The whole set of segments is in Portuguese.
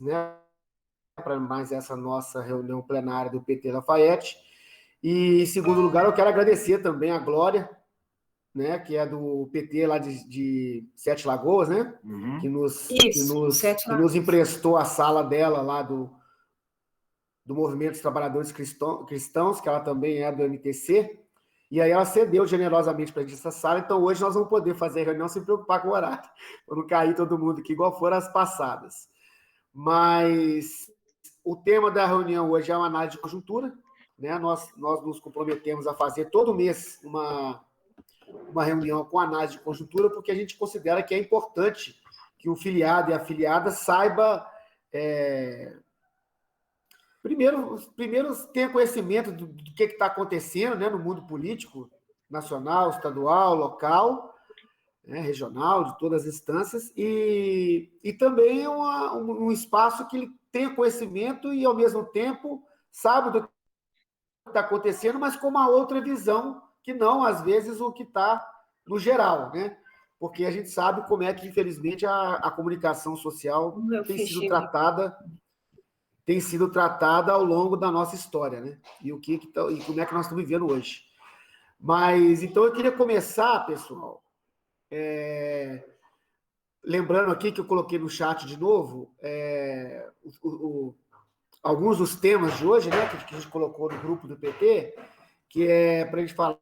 né, para mais essa nossa reunião plenária do PT Lafayette. E, em segundo lugar, eu quero agradecer também a Glória, né, que é do PT lá de Sete Lagoas, né, que nos emprestou a sala dela lá do Movimento dos Trabalhadores Cristãos, que ela também é do MTC, e aí ela cedeu generosamente para a gente essa sala, então hoje nós vamos poder fazer a reunião sem preocupar com o horário, para não cair todo mundo aqui, igual foram as passadas. Mas o tema da reunião hoje é uma análise de conjuntura, né? Nós nos comprometemos a fazer todo mês uma reunião com análise de conjuntura, porque a gente considera que é importante que o filiado e a afiliada saiba... Primeiro tenha conhecimento do que está acontecendo, né, no mundo político, nacional, estadual, local, né, regional, de todas as instâncias, e também um espaço que ele tenha conhecimento e, ao mesmo tempo, sabe do que está acontecendo, mas com uma outra visão, que não, às vezes, o que está no geral, né? Porque a gente sabe como é que, infelizmente, a comunicação social tem sido tratada ao longo da nossa história, né? E como é que nós estamos vivendo hoje. Mas, então, eu queria começar, pessoal, lembrando aqui que eu coloquei no chat de novo, alguns dos temas de hoje, né, que a gente colocou no grupo do PT, que é para a gente falar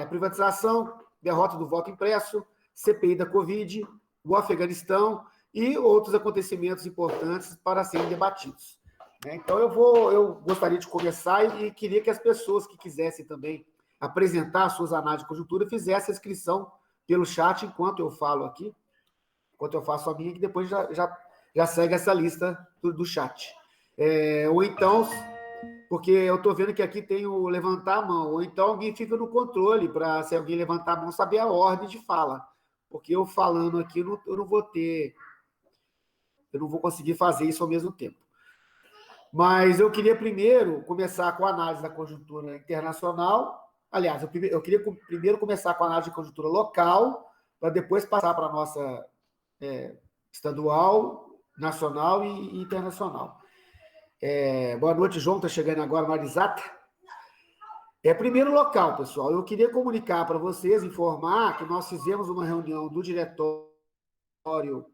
privatização, derrota do voto impresso, CPI da Covid, o Afeganistão e outros acontecimentos importantes para serem debatidos. Então, eu gostaria de começar e queria que as pessoas que quisessem também apresentar suas análises de conjuntura fizessem a inscrição pelo chat enquanto eu falo aqui, enquanto eu faço a minha, que depois já segue essa lista do chat. Ou então, porque eu estou vendo que aqui tem o levantar a mão, ou então alguém fica no controle para, se alguém levantar a mão, saber a ordem de fala. Porque eu falando aqui, eu não vou conseguir fazer isso ao mesmo tempo. Mas eu queria primeiro começar com a análise da conjuntura internacional. Aliás, eu queria primeiro começar com a análise de conjuntura local, para depois passar para a nossa estadual, nacional e internacional. Boa noite, João, está chegando agora, Marisata. Primeiro local, pessoal. Eu queria comunicar para vocês, informar que nós fizemos uma reunião do diretório.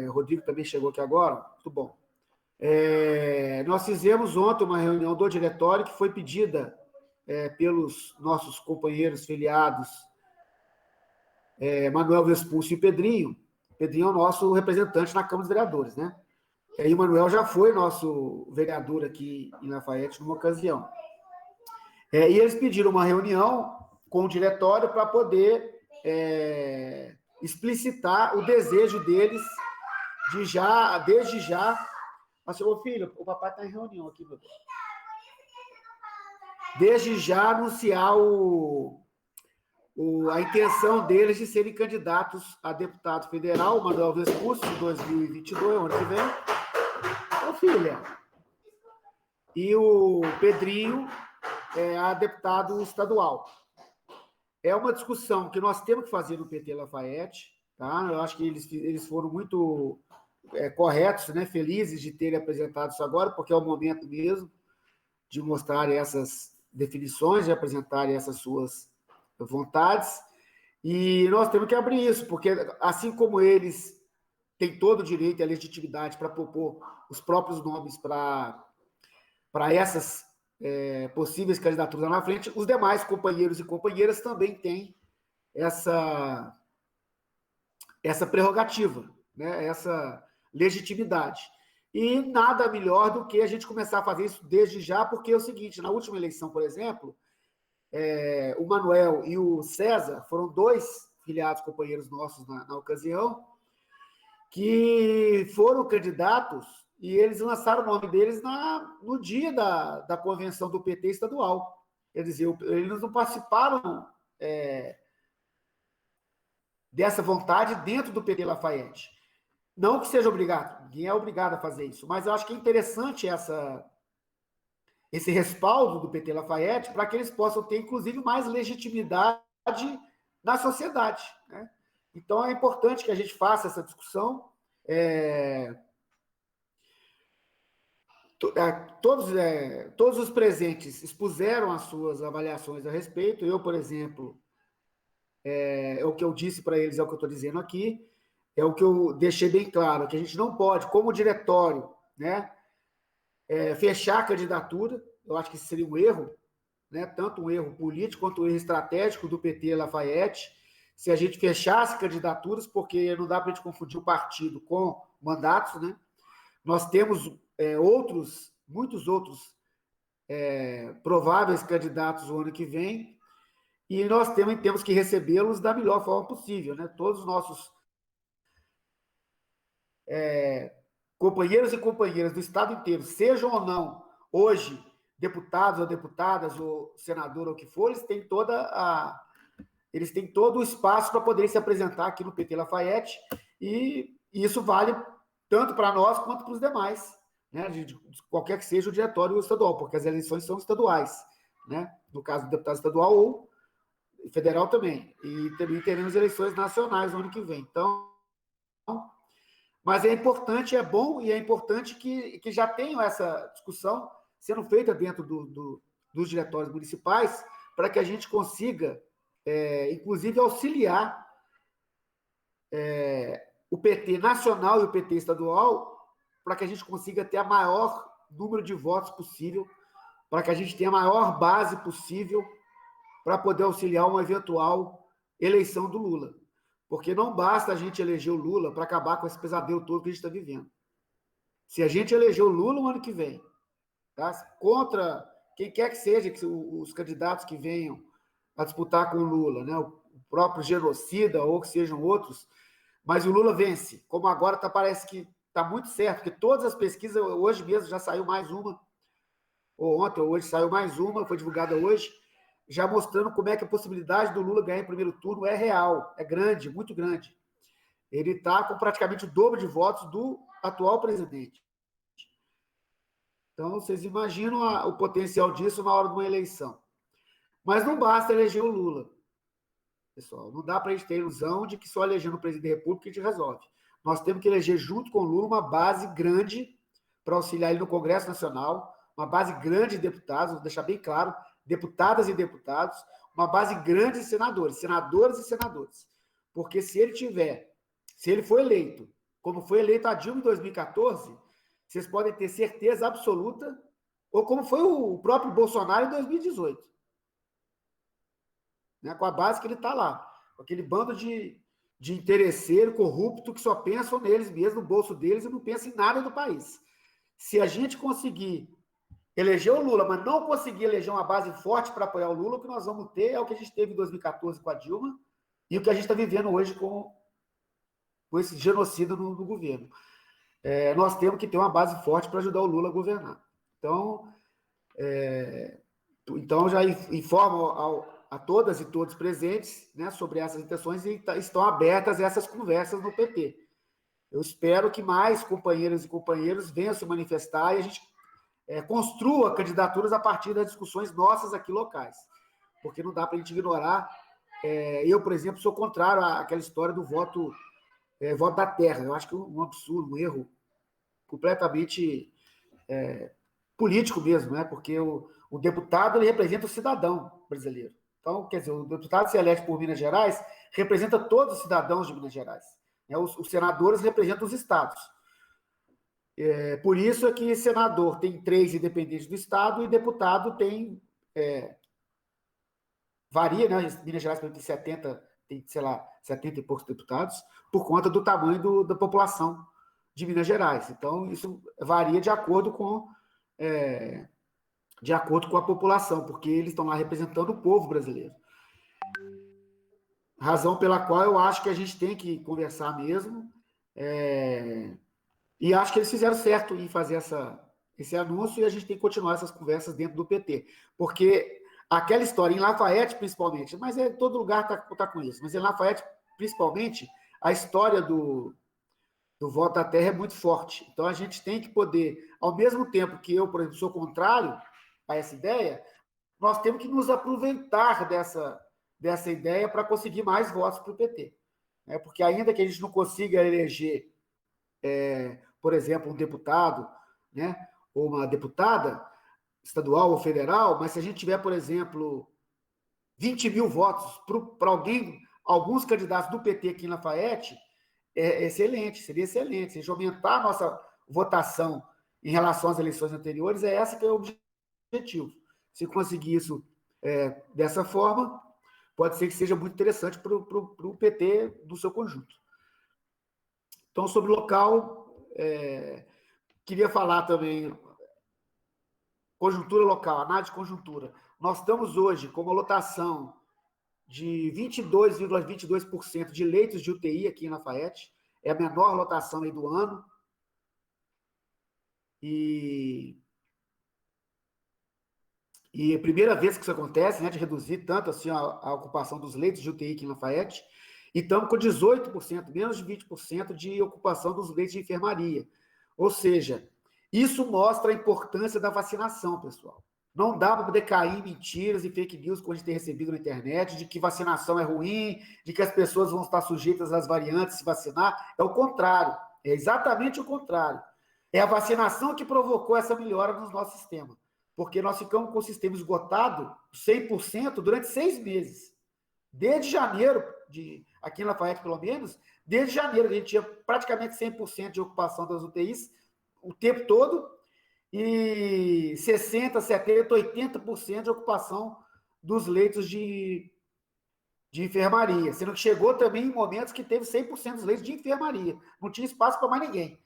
Rodrigo também chegou aqui agora, muito bom. Nós fizemos ontem uma reunião do diretório que foi pedida pelos nossos companheiros filiados, Manuel Vespúcio e Pedrinho. Pedrinho é o nosso representante na Câmara dos Vereadores, né? E o Manuel já foi nosso vereador aqui em Lafayette numa ocasião. E eles pediram uma reunião com o diretório para poder explicitar o desejo deles desde já. Mas, ô filho, o papai está em reunião aqui, meu Deus. Desde já anunciar a intenção deles de serem candidatos a deputado federal, Manuel Vespúcio, de 2022, ano que vem. Ô, filha. E o Pedrinho a deputado estadual. É uma discussão que nós temos que fazer no PT Lafayette, tá? Eu acho que eles foram muito corretos, né? Felizes de terem apresentado isso agora, porque é o momento mesmo de mostrarem essas definições, de apresentarem essas suas vontades, e nós temos que abrir isso, porque assim como eles têm todo o direito e a legitimidade para propor os próprios nomes para essas possíveis candidaturas lá na frente, os demais companheiros e companheiras também têm essa prerrogativa, né? Essa legitimidade. E nada melhor do que a gente começar a fazer isso desde já, porque é o seguinte, na última eleição, por exemplo, o Manuel e o César foram dois filiados companheiros nossos na ocasião, que foram candidatos e eles lançaram o nome deles no dia da convenção do PT estadual. Quer dizer, eles não participaram dessa vontade dentro do PT Lafayette. Não que seja obrigado, ninguém é obrigado a fazer isso, mas eu acho que é interessante esse respaldo do PT Lafayette para que eles possam ter, inclusive, mais legitimidade na sociedade, né? Então, é importante que a gente faça essa discussão. todos os presentes expuseram as suas avaliações a respeito. Eu, por exemplo, é o que eu disse para eles, é o que eu estou dizendo aqui, é o que eu deixei bem claro, que a gente não pode, como diretório, né, fechar a candidatura. Eu acho que isso seria um erro, né, tanto um erro político quanto um erro estratégico do PT Lafayette, se a gente fechasse candidaturas, porque não dá para a gente confundir o partido com mandatos, né? Nós temos muitos outros prováveis candidatos o ano que vem, e nós temos que recebê-los da melhor forma possível, né? Todos os nossos companheiros e companheiras do Estado inteiro, sejam ou não hoje deputados ou deputadas, ou senador ou o que for, eles têm todo o espaço para poderem se apresentar aqui no PT Lafayette, e isso vale tanto para nós quanto para os demais, né, de qualquer que seja o diretório estadual, porque as eleições são estaduais, né, no caso do deputado estadual ou federal também, e também teremos eleições nacionais no ano que vem. Então, mas é importante, é bom e é importante que já tenham essa discussão sendo feita dentro dos diretórios municipais, para que a gente consiga, inclusive, auxiliar o PT nacional e o PT estadual, para que a gente consiga ter a maior número de votos possível, para que a gente tenha a maior base possível para poder auxiliar uma eventual eleição do Lula. Porque não basta a gente eleger o Lula para acabar com esse pesadelo todo que a gente está vivendo. Se a gente eleger o Lula no ano que vem, tá, contra quem quer que seja os candidatos que venham a disputar com o Lula, né, o próprio genocida ou que sejam outros, mas o Lula vence. Como agora parece que está muito certo, porque todas as pesquisas, hoje mesmo já saiu mais uma, ou ontem ou hoje saiu mais uma, foi divulgada hoje, já mostrando como é que a possibilidade do Lula ganhar em primeiro turno é real, é grande, muito grande. Ele está com praticamente o dobro de votos do atual presidente. Então, vocês imaginam o potencial disso na hora de uma eleição. Mas não basta eleger o Lula, pessoal. Não dá para a gente ter ilusão de que só elegendo o presidente da República a gente resolve. Nós temos que eleger, junto com o Lula, uma base grande para auxiliar ele no Congresso Nacional, uma base grande de deputados, vou deixar bem claro, deputadas e deputados, uma base grande de senadores, senadoras e senadores. Porque se ele for eleito, como foi eleito a Dilma em 2014, vocês podem ter certeza absoluta, ou como foi o próprio Bolsonaro em 2018, né, com a base que ele está lá, com aquele bando de interesseiro corrupto que só pensam neles mesmos, no bolso deles, e não pensam em nada do país. Se a gente conseguir eleger o Lula, mas não conseguir eleger uma base forte para apoiar o Lula, o que nós vamos ter é o que a gente teve em 2014 com a Dilma e o que a gente está vivendo hoje com esse genocida no governo. Nós temos que ter uma base forte para ajudar o Lula a governar. Então já informo a todas e todos presentes, né, sobre essas intenções, e estão abertas essas conversas no PT. Eu espero que mais companheiras e companheiros venham se manifestar e a gente construa candidaturas a partir das discussões nossas aqui locais, porque não dá para a gente ignorar. Eu, por exemplo, sou contrário àquela história do voto da terra. Eu acho que é um absurdo, um erro completamente político mesmo, né? Porque o deputado ele representa o cidadão brasileiro. Então, quer dizer, o deputado se elege por Minas Gerais representa todos os cidadãos de Minas Gerais. Né? Os senadores representam os estados. Por isso é que senador tem 3 independentes do estado e deputado tem... varia, né? Minas Gerais tem 70, tem, sei lá, 70 e poucos deputados, por conta do tamanho da população de Minas Gerais. Então, isso varia de acordo com a população, porque eles estão lá representando o povo brasileiro. Razão pela qual eu acho que a gente tem que conversar mesmo, e acho que eles fizeram certo em fazer esse anúncio, e a gente tem que continuar essas conversas dentro do PT, porque aquela história, em Lafayette principalmente, mas todo lugar está com isso, mas em Lafayette principalmente, a história do voto da terra é muito forte. Então a gente tem que poder, ao mesmo tempo que eu, por exemplo, sou contrário a essa ideia, nós temos que nos aproveitar dessa ideia para conseguir mais votos para o PT. Porque ainda que a gente não consiga eleger, por exemplo, um deputado, né, ou uma deputada, estadual ou federal, mas se a gente tiver, por exemplo, 20 mil votos para alguns candidatos do PT aqui em Lafayette, é excelente, seria excelente. Se a gente aumentar a nossa votação em relação às eleições anteriores, esse que é o objetivo. Se conseguir isso dessa forma, pode ser que seja muito interessante para o PT do seu conjunto. Então, sobre o local, queria falar também, conjuntura local, análise de conjuntura. Nós estamos hoje com uma lotação de 22,22% de leitos de UTI aqui em Lafayette, é a menor lotação aí do ano, e é a primeira vez que isso acontece, né, de reduzir tanto assim a ocupação dos leitos de UTI aqui em Lafayette, e estamos com 18%, menos de 20% de ocupação dos leitos de enfermaria. Ou seja, isso mostra a importância da vacinação, pessoal. Não dá para poder cair em mentiras e fake news que a gente tem recebido na internet, de que vacinação é ruim, de que as pessoas vão estar sujeitas às variantes se vacinar. É o contrário, é exatamente o contrário. É a vacinação que provocou essa melhora no nosso sistema, porque nós ficamos com o sistema esgotado 100% durante 6 meses. Desde janeiro, aqui em Lafayette pelo menos, desde janeiro a gente tinha praticamente 100% de ocupação das UTIs o tempo todo, e 60%, 70%, 80% de ocupação dos leitos de enfermaria, sendo que chegou também em momentos que teve 100% dos leitos de enfermaria, não tinha espaço para mais ninguém.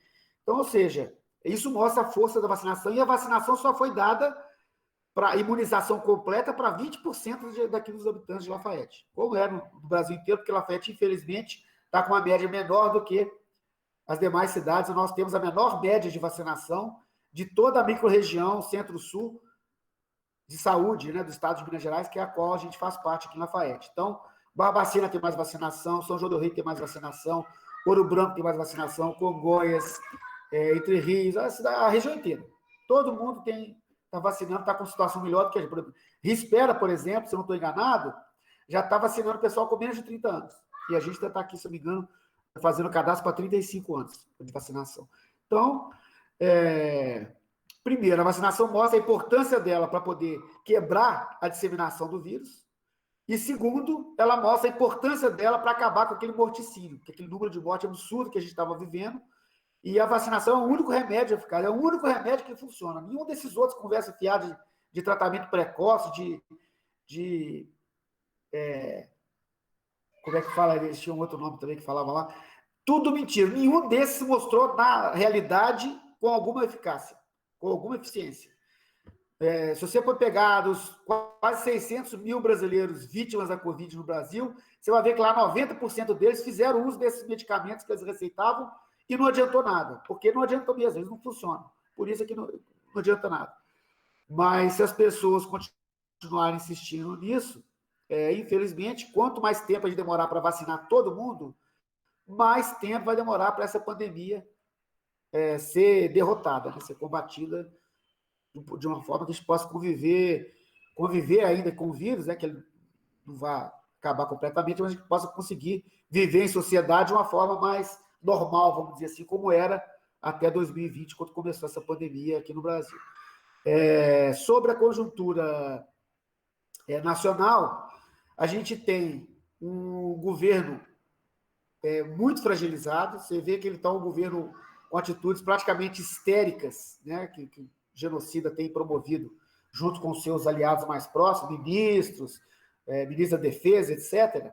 Então, ou seja, isso mostra a força da vacinação, e a vacinação só foi dada para imunização completa para 20% daqui dos habitantes de Lafayette, como é no Brasil inteiro, porque Lafayette, infelizmente, está com uma média menor do que as demais cidades. Nós temos a menor média de vacinação de toda a microrregião Centro-Sul de saúde, né, do estado de Minas Gerais, que é a qual a gente faz parte aqui em Lafayette. Então, Barbacena tem mais vacinação, São João do Rei tem mais vacinação, Ouro Branco tem mais vacinação, Congonhas, Entre Rios, a região inteira. Todo mundo está vacinando, está com situação melhor do que a gente. Por exemplo, Rispera, por exemplo, se eu não estou enganado, já está vacinando o pessoal com menos de 30 anos. E a gente ainda está aqui, se não me engano, fazendo cadastro para 35 anos de vacinação. Então, primeiro, a vacinação mostra a importância dela para poder quebrar a disseminação do vírus. E segundo, ela mostra a importância dela para acabar com aquele morticínio, aquele número de morte absurdo que a gente estava vivendo. E a vacinação é o único remédio eficaz, é o único remédio que funciona. Nenhum desses outros conversa fiada de tratamento precoce, como é que fala? Eles tinham outro nome também que falava lá. Tudo mentira. Nenhum desses se mostrou, na realidade, com alguma eficácia, com alguma eficiência. Se você for pegar os quase 600 mil brasileiros vítimas da Covid no Brasil, você vai ver que lá 90% deles fizeram uso desses medicamentos que eles receitavam e não adiantou nada, porque não adiantou mesmo, eles não funcionam. Por isso é que não adianta nada. Mas se as pessoas continuarem insistindo nisso, infelizmente, quanto mais tempo a gente demorar para vacinar todo mundo, mais tempo vai demorar para essa pandemia ser derrotada, né, ser combatida de uma forma que a gente possa conviver ainda com o vírus, né, que ele não vai acabar completamente, mas a gente possa conseguir viver em sociedade de uma forma mais normal, vamos dizer assim, como era até 2020, quando começou essa pandemia aqui no Brasil. Sobre a conjuntura nacional, a gente tem um governo muito fragilizado. Você vê que ele está um governo com atitudes praticamente histéricas, né, que o genocida tem promovido junto com seus aliados mais próximos, ministros, ministro da Defesa, etc.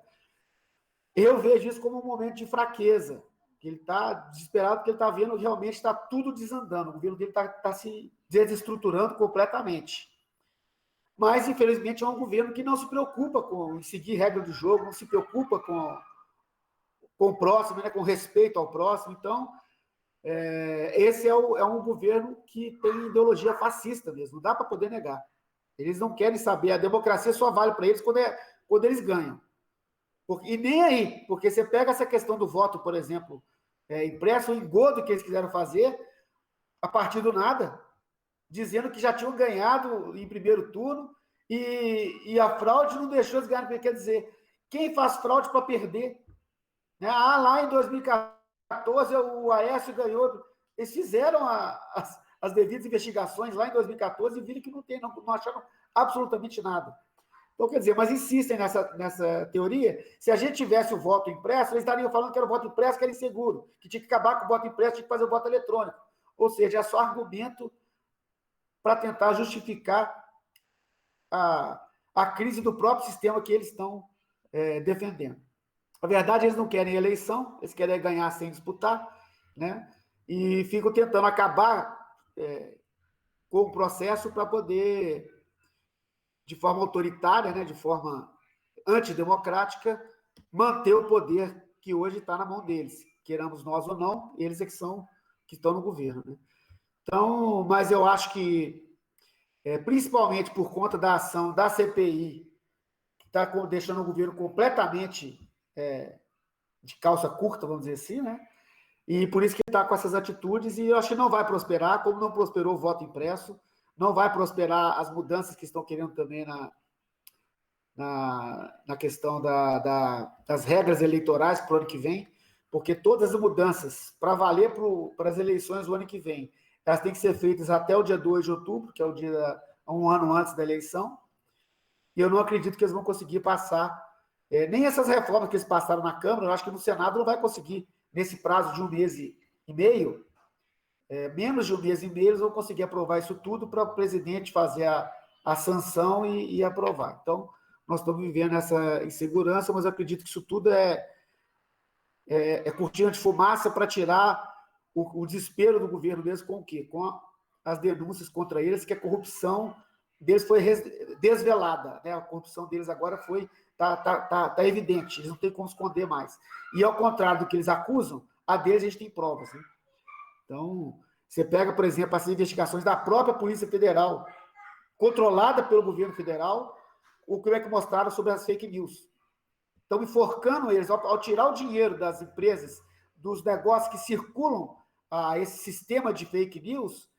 Eu vejo isso como um momento de fraqueza, que ele está desesperado porque ele está vendo que realmente está tudo desandando, o governo dele está se desestruturando completamente. Mas, infelizmente, é um governo que não se preocupa em seguir regra do jogo, não se preocupa com o próximo, né, com respeito ao próximo. Então, esse é um governo que tem ideologia fascista mesmo, não dá para poder negar. Eles não querem saber, a democracia só vale para eles quando eles ganham. E nem aí, porque você pega essa questão do voto, por exemplo, impresso, o engodo que eles quiseram fazer, a partir do nada, dizendo que já tinham ganhado em primeiro turno, e a fraude não deixou eles ganharem. Quer dizer, quem faz fraude para perder? Lá em 2014, o Aécio ganhou. Eles fizeram as as devidas investigações lá em 2014 e viram que não acharam absolutamente nada. Então, quer dizer, mas insistem nessa teoria. Se a gente tivesse o voto impresso, eles estariam falando que era o voto impresso, que era inseguro, que tinha que acabar com o voto impresso, tinha que fazer o voto eletrônico. Ou seja, é só argumento para tentar justificar a crise do próprio sistema que eles estão defendendo. Na verdade, eles não querem eleição, eles querem ganhar sem disputar, né? E ficam tentando acabar com o processo para poder, de forma autoritária, né, de forma antidemocrática, manter o poder que hoje está na mão deles. Queiramos nós ou não, eles é que estão no governo. Né? Então, mas eu acho que, principalmente por conta da ação da CPI, que está deixando o governo completamente de calça curta, vamos dizer assim, né? E por isso que ele está com essas atitudes, e eu acho que não vai prosperar, como não prosperou o voto impresso, não vai prosperar as mudanças que estão querendo também na questão das regras eleitorais para o ano que vem, porque todas as mudanças, para valer para as eleições do ano que vem, elas têm que ser feitas até o dia 2 de outubro, que é o dia um ano antes da eleição, e eu não acredito que eles vão conseguir passar, nem essas reformas que eles passaram na Câmara, eu acho que no Senado não vai conseguir, nesse prazo de 1 mês e meio, menos de 1 mês e meio, eles vão conseguir aprovar isso tudo para o presidente fazer a sanção e aprovar. Então, nós estamos vivendo essa insegurança, mas eu acredito que isso tudo é cortina de fumaça para tirar o desespero do governo deles com o quê? Com as denúncias contra eles, que a corrupção deles foi desvelada, né? A corrupção deles agora está evidente, eles não têm como esconder mais. E ao contrário do que eles acusam, a deles a gente tem provas. Né? Então, você pega, por exemplo, as investigações da própria Polícia Federal, controlada pelo governo federal, o que é que mostraram sobre as fake news. Estão enforcando eles, ao tirar o dinheiro das empresas, dos negócios que circulam a esse sistema de fake news,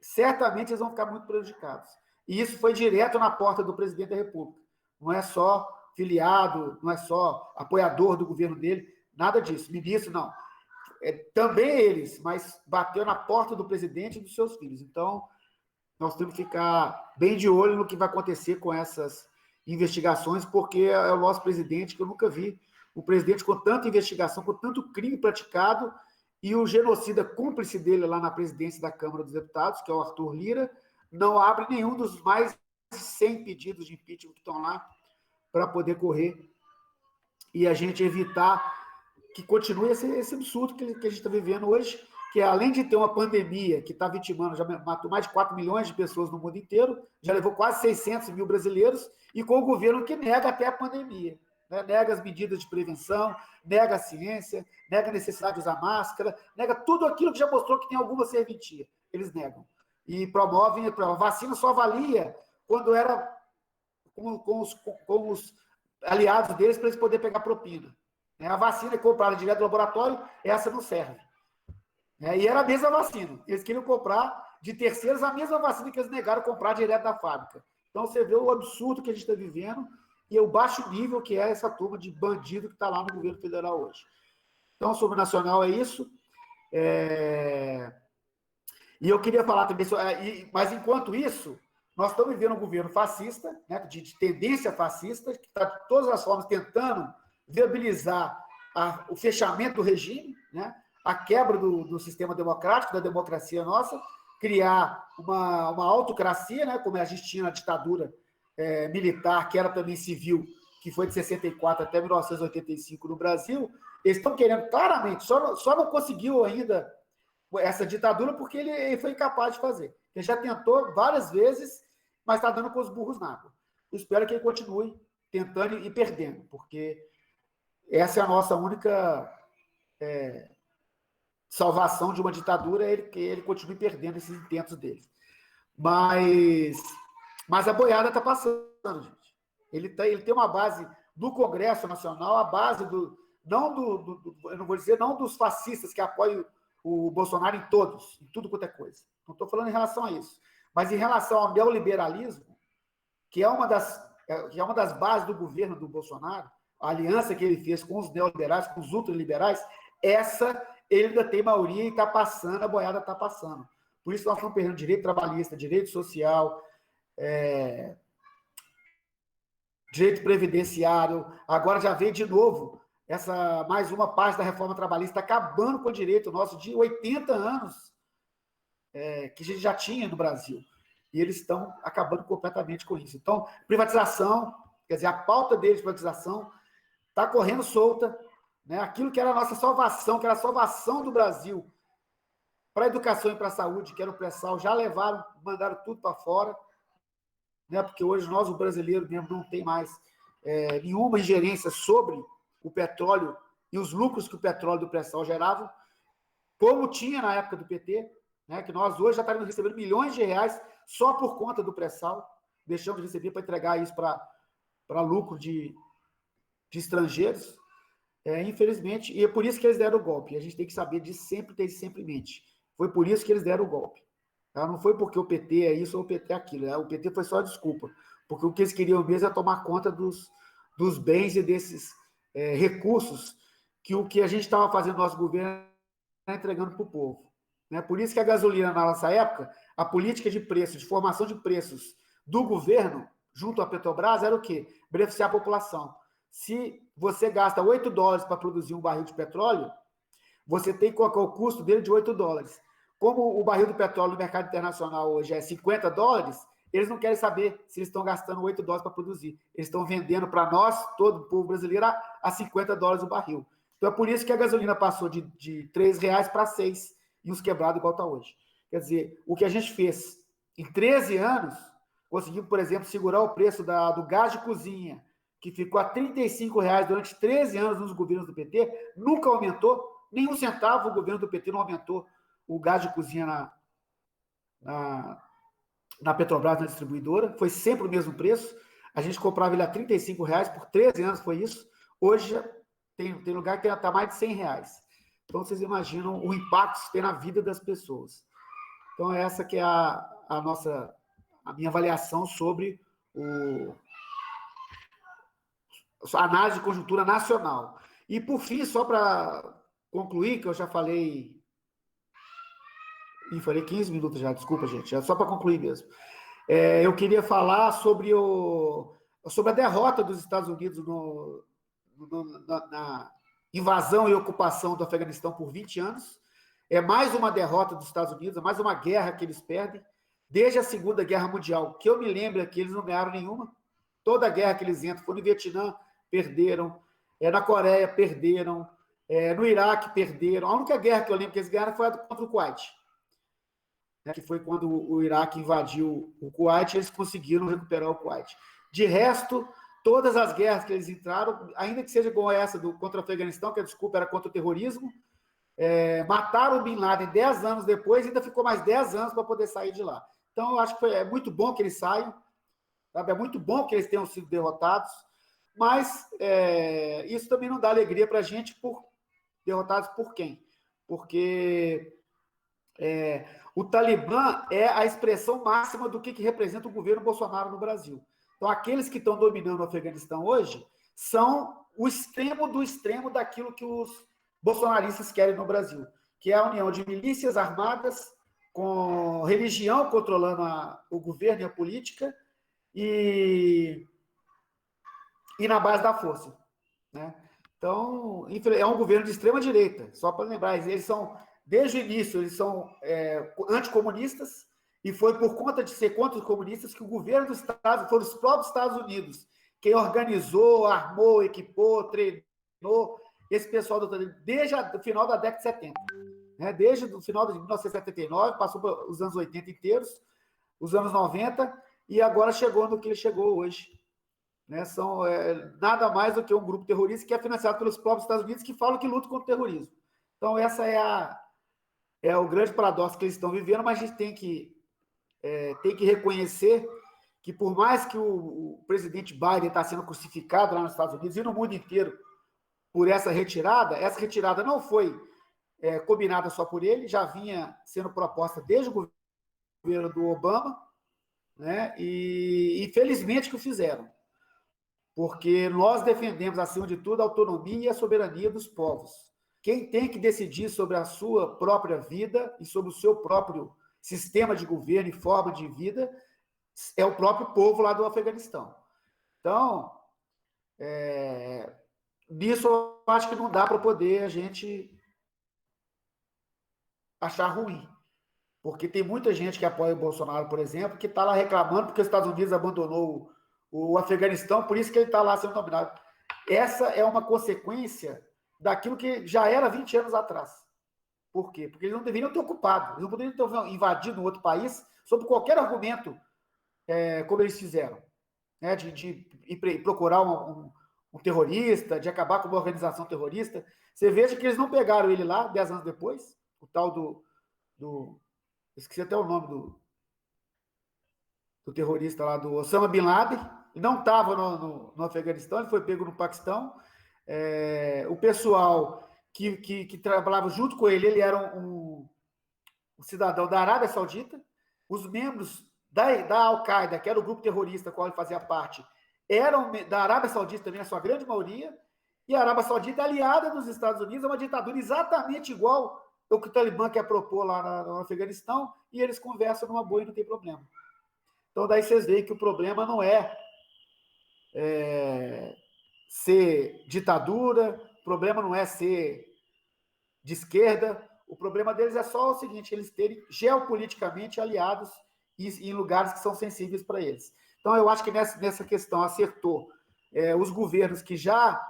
certamente eles vão ficar muito prejudicados. E isso foi direto na porta do presidente da República. Não é só filiado, não é só apoiador do governo dele, nada disso. Ministro, não. Também eles, mas bateu na porta do presidente e dos seus filhos. Então, nós temos que ficar bem de olho no que vai acontecer com essas investigações, porque é o nosso presidente, que eu nunca vi um presidente com tanta investigação, com tanto crime praticado, e o genocida cúmplice dele lá na presidência da Câmara dos Deputados, que é o Arthur Lira, não abre nenhum dos mais de 100 pedidos de impeachment que estão lá para poder correr e a gente evitar que continue esse absurdo que a gente está vivendo hoje, que além de ter uma pandemia que está vitimando, já matou mais de 4 milhões de pessoas no mundo inteiro, já levou quase 600 mil brasileiros, e com o governo que nega até a pandemia. Né? Nega as medidas de prevenção, nega a ciência, nega a necessidade de usar máscara, nega tudo aquilo que já mostrou que tem alguma serventia. Eles negam. E promovem, a vacina só valia quando era com os aliados deles para eles poderem pegar propina. A vacina comprada direto do laboratório, essa não serve. E era a mesma vacina. Eles queriam comprar de terceiros a mesma vacina que eles negaram comprar direto da fábrica. Então, você vê o absurdo que a gente está vivendo e o baixo nível que é essa turma de bandido que está lá no governo federal hoje. Então, sobre o nacional é isso. E eu queria falar também, mas enquanto isso, nós estamos vivendo um governo fascista, né, de tendência fascista, que está de todas as formas tentando viabilizar o fechamento do regime, né, a quebra do sistema democrático, da democracia nossa, criar uma autocracia, né, como a gente tinha na ditadura militar, que era também civil, que foi de 64 até 1985 no Brasil. Eles estão querendo claramente, só não conseguiu ainda essa ditadura porque ele foi incapaz de fazer. Ele já tentou várias vezes, mas está dando com os burros na água. Eu espero que ele continue tentando e perdendo, porque essa é a nossa única salvação de uma ditadura, que ele continue perdendo esses intentos dele. Mas a boiada está passando, gente. Ele tem uma base do Congresso Nacional, a base eu não vou dizer não dos fascistas que apoiam o Bolsonaro em tudo quanto é coisa. Não estou falando em relação a isso. Mas em relação ao neoliberalismo, que é uma das bases do governo do Bolsonaro, a aliança que ele fez com os neoliberais, com os ultraliberais, essa ele ainda tem maioria e está passando, a boiada está passando. Por isso nós estamos perdendo direito trabalhista, direito social, direito previdenciário. Agora já veio de novo mais uma parte da reforma trabalhista acabando com o direito nosso de 80 anos que a gente já tinha no Brasil. E eles estão acabando completamente com isso. Então, privatização, quer dizer, a pauta deles de privatização está correndo solta, né? Aquilo que era a nossa salvação, que era a salvação do Brasil para a educação e para a saúde, que era o pré-sal, já levaram, mandaram tudo para fora, né? Porque hoje nós, o brasileiro mesmo, não tem mais nenhuma ingerência sobre o petróleo e os lucros que o petróleo do pré-sal gerava, como tinha na época do PT, né? Que nós hoje já estaremos recebendo milhões de reais só por conta do pré-sal, deixamos de receber para entregar isso para lucro de estrangeiros, infelizmente, e é por isso que eles deram o golpe. A gente tem que saber disso sempre, ter isso sempre em mente. Foi por isso que eles deram o golpe. Tá? Não foi porque o PT é isso ou o PT é aquilo. O PT foi só a desculpa. Porque o que eles queriam mesmo é tomar conta dos bens e desses recursos que o que a gente estava fazendo no nosso governo está entregando para o povo. Né? Por isso que a gasolina, na nossa época, a política de preços, de formação de preços do governo, junto à Petrobras, era o quê? Beneficiar a população. Se você gasta $8 para produzir um barril de petróleo, você tem que colocar o custo dele de $8. Como o barril do petróleo no mercado internacional hoje é $50, eles não querem saber se eles estão gastando $8 para produzir. Eles estão vendendo para nós, todo o povo brasileiro, a $50 o barril. Então é por isso que a gasolina passou de R$3 para 6 e os quebrados igual está hoje. Quer dizer, o que a gente fez em 13 anos, conseguimos, por exemplo, segurar o preço do gás de cozinha, que ficou a R$35 durante 13 anos nos governos do PT, nunca aumentou, nem um centavo o governo do PT não aumentou o gás de cozinha na Petrobras, na distribuidora, foi sempre o mesmo preço, a gente comprava ele a R$35, por 13 anos foi isso, hoje tem lugar que está mais de R$100. Então, vocês imaginam o impacto que isso tem na vida das pessoas. Então, essa que é a minha avaliação sobre a análise de conjuntura nacional. E, por fim, só para concluir, que eu já falei... falei 15 minutos já, desculpa, gente. Só para concluir mesmo. Eu queria falar sobre a derrota dos Estados Unidos na invasão e ocupação do Afeganistão por 20 anos. É mais uma derrota dos Estados Unidos, é mais uma guerra que eles perdem. Desde a Segunda Guerra Mundial, que eu me lembro que eles não ganharam nenhuma. Toda a guerra que eles entram, foi no Vietnã, perderam. Na Coreia, perderam. No Iraque, perderam. A única guerra que eu lembro que eles ganharam foi a contra o Kuwait, né, que foi quando o Iraque invadiu o Kuwait, eles conseguiram recuperar o Kuwait. De resto, todas as guerras que eles entraram, ainda que seja igual essa contra o Afeganistão, que a desculpa era contra o terrorismo, mataram o Bin Laden 10 anos depois e ainda ficou mais 10 anos para poder sair de lá. Então, eu acho que é muito bom que eles saiam, sabe? É muito bom que eles tenham sido derrotados, mas isso também não dá alegria para a gente derrotados por quem? Porque o Talibã é a expressão máxima do que representa o governo Bolsonaro no Brasil. Então, aqueles que estão dominando o Afeganistão hoje são o extremo do extremo daquilo que os bolsonaristas querem no Brasil, que é a união de milícias armadas com religião controlando o governo e a política e na base da força, né? Então, é um governo de extrema direita, só para lembrar, eles são... Desde o início, eles são anticomunistas, e foi por conta de ser contra os comunistas que o governo do Estado, foram os próprios Estados Unidos, quem organizou, armou, equipou, treinou esse pessoal desde o final da década de 70. Né? Desde o final de 1979, passou os anos 80 inteiros, os anos 90, e agora chegou no que ele chegou hoje. Né? São nada mais do que um grupo terrorista que é financiado pelos próprios Estados Unidos, que falam que luta contra o terrorismo. Então, essa é o grande paradoxo que eles estão vivendo, mas a gente tem que reconhecer que, por mais que o presidente Biden está sendo crucificado lá nos Estados Unidos e no mundo inteiro por essa retirada não foi combinada só por ele, já vinha sendo proposta desde o governo do Obama, né? E infelizmente que o fizeram, porque nós defendemos, acima de tudo, a autonomia e a soberania dos povos. Quem tem que decidir sobre a sua própria vida e sobre o seu próprio sistema de governo e forma de vida é o próprio povo lá do Afeganistão. Então, nisso eu acho que não dá para poder a gente achar ruim. Porque tem muita gente que apoia o Bolsonaro, por exemplo, que está lá reclamando porque os Estados Unidos abandonou o Afeganistão, por isso que ele está lá sendo nominado. Essa é uma consequência daquilo que já era 20 anos atrás. Por quê? Porque eles não deveriam ter ocupado, eles não poderiam ter invadido um outro país sob qualquer argumento, como eles fizeram, né? De ir procurar um terrorista, de acabar com uma organização terrorista. Você veja que eles não pegaram ele lá 10 anos depois, o tal do esqueci até o nome do terrorista lá, do Osama Bin Laden, ele não estava no Afeganistão, ele foi pego no Paquistão. O pessoal que trabalhava junto com ele era um cidadão da Arábia Saudita. Os membros da Al-Qaeda, que era o grupo terrorista qual ele fazia parte, eram da Arábia Saudita também, a sua grande maioria, e a Arábia Saudita, aliada dos Estados Unidos, é uma ditadura exatamente igual ao que o Talibã quer propor lá no Afeganistão, e eles conversam numa boa e não tem problema. Então, daí vocês veem que o problema não é ser ditadura, o problema não é ser de esquerda, o problema deles é só o seguinte, eles terem geopoliticamente aliados em lugares que são sensíveis para eles. Então, eu acho que nessa questão acertou os governos que já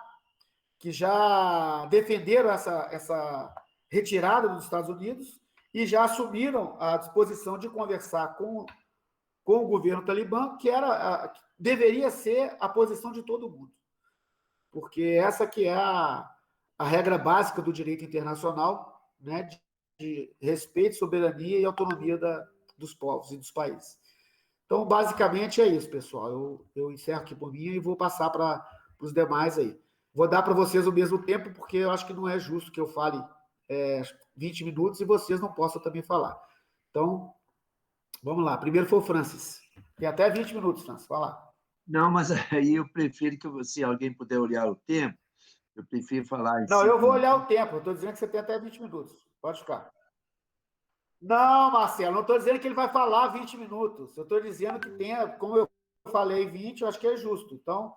defenderam essa retirada dos Estados Unidos e já assumiram a disposição de conversar com o governo talibã, que deveria ser a posição de todo mundo. Porque essa que é a regra básica do direito internacional, né, de respeito, soberania e autonomia dos povos e dos países. Então, basicamente é isso, pessoal. Eu encerro aqui por mim e vou passar para os demais aí. Vou dar para vocês o mesmo tempo, porque eu acho que não é justo que eu fale 20 minutos e vocês não possam também falar. Então, vamos lá. Primeiro foi o Francis. Tem até 20 minutos, Francis. Vai lá. Não, mas aí eu prefiro que, se alguém puder olhar o tempo, eu prefiro falar em Não, eu 5 vou olhar o minutos. tempo. Eu estou dizendo que você tem até 20 minutos. Pode ficar. Não, Marcelo, não estou dizendo que ele vai falar 20 minutos. Eu estou dizendo que tem, como eu falei 20, eu acho que é justo. Então,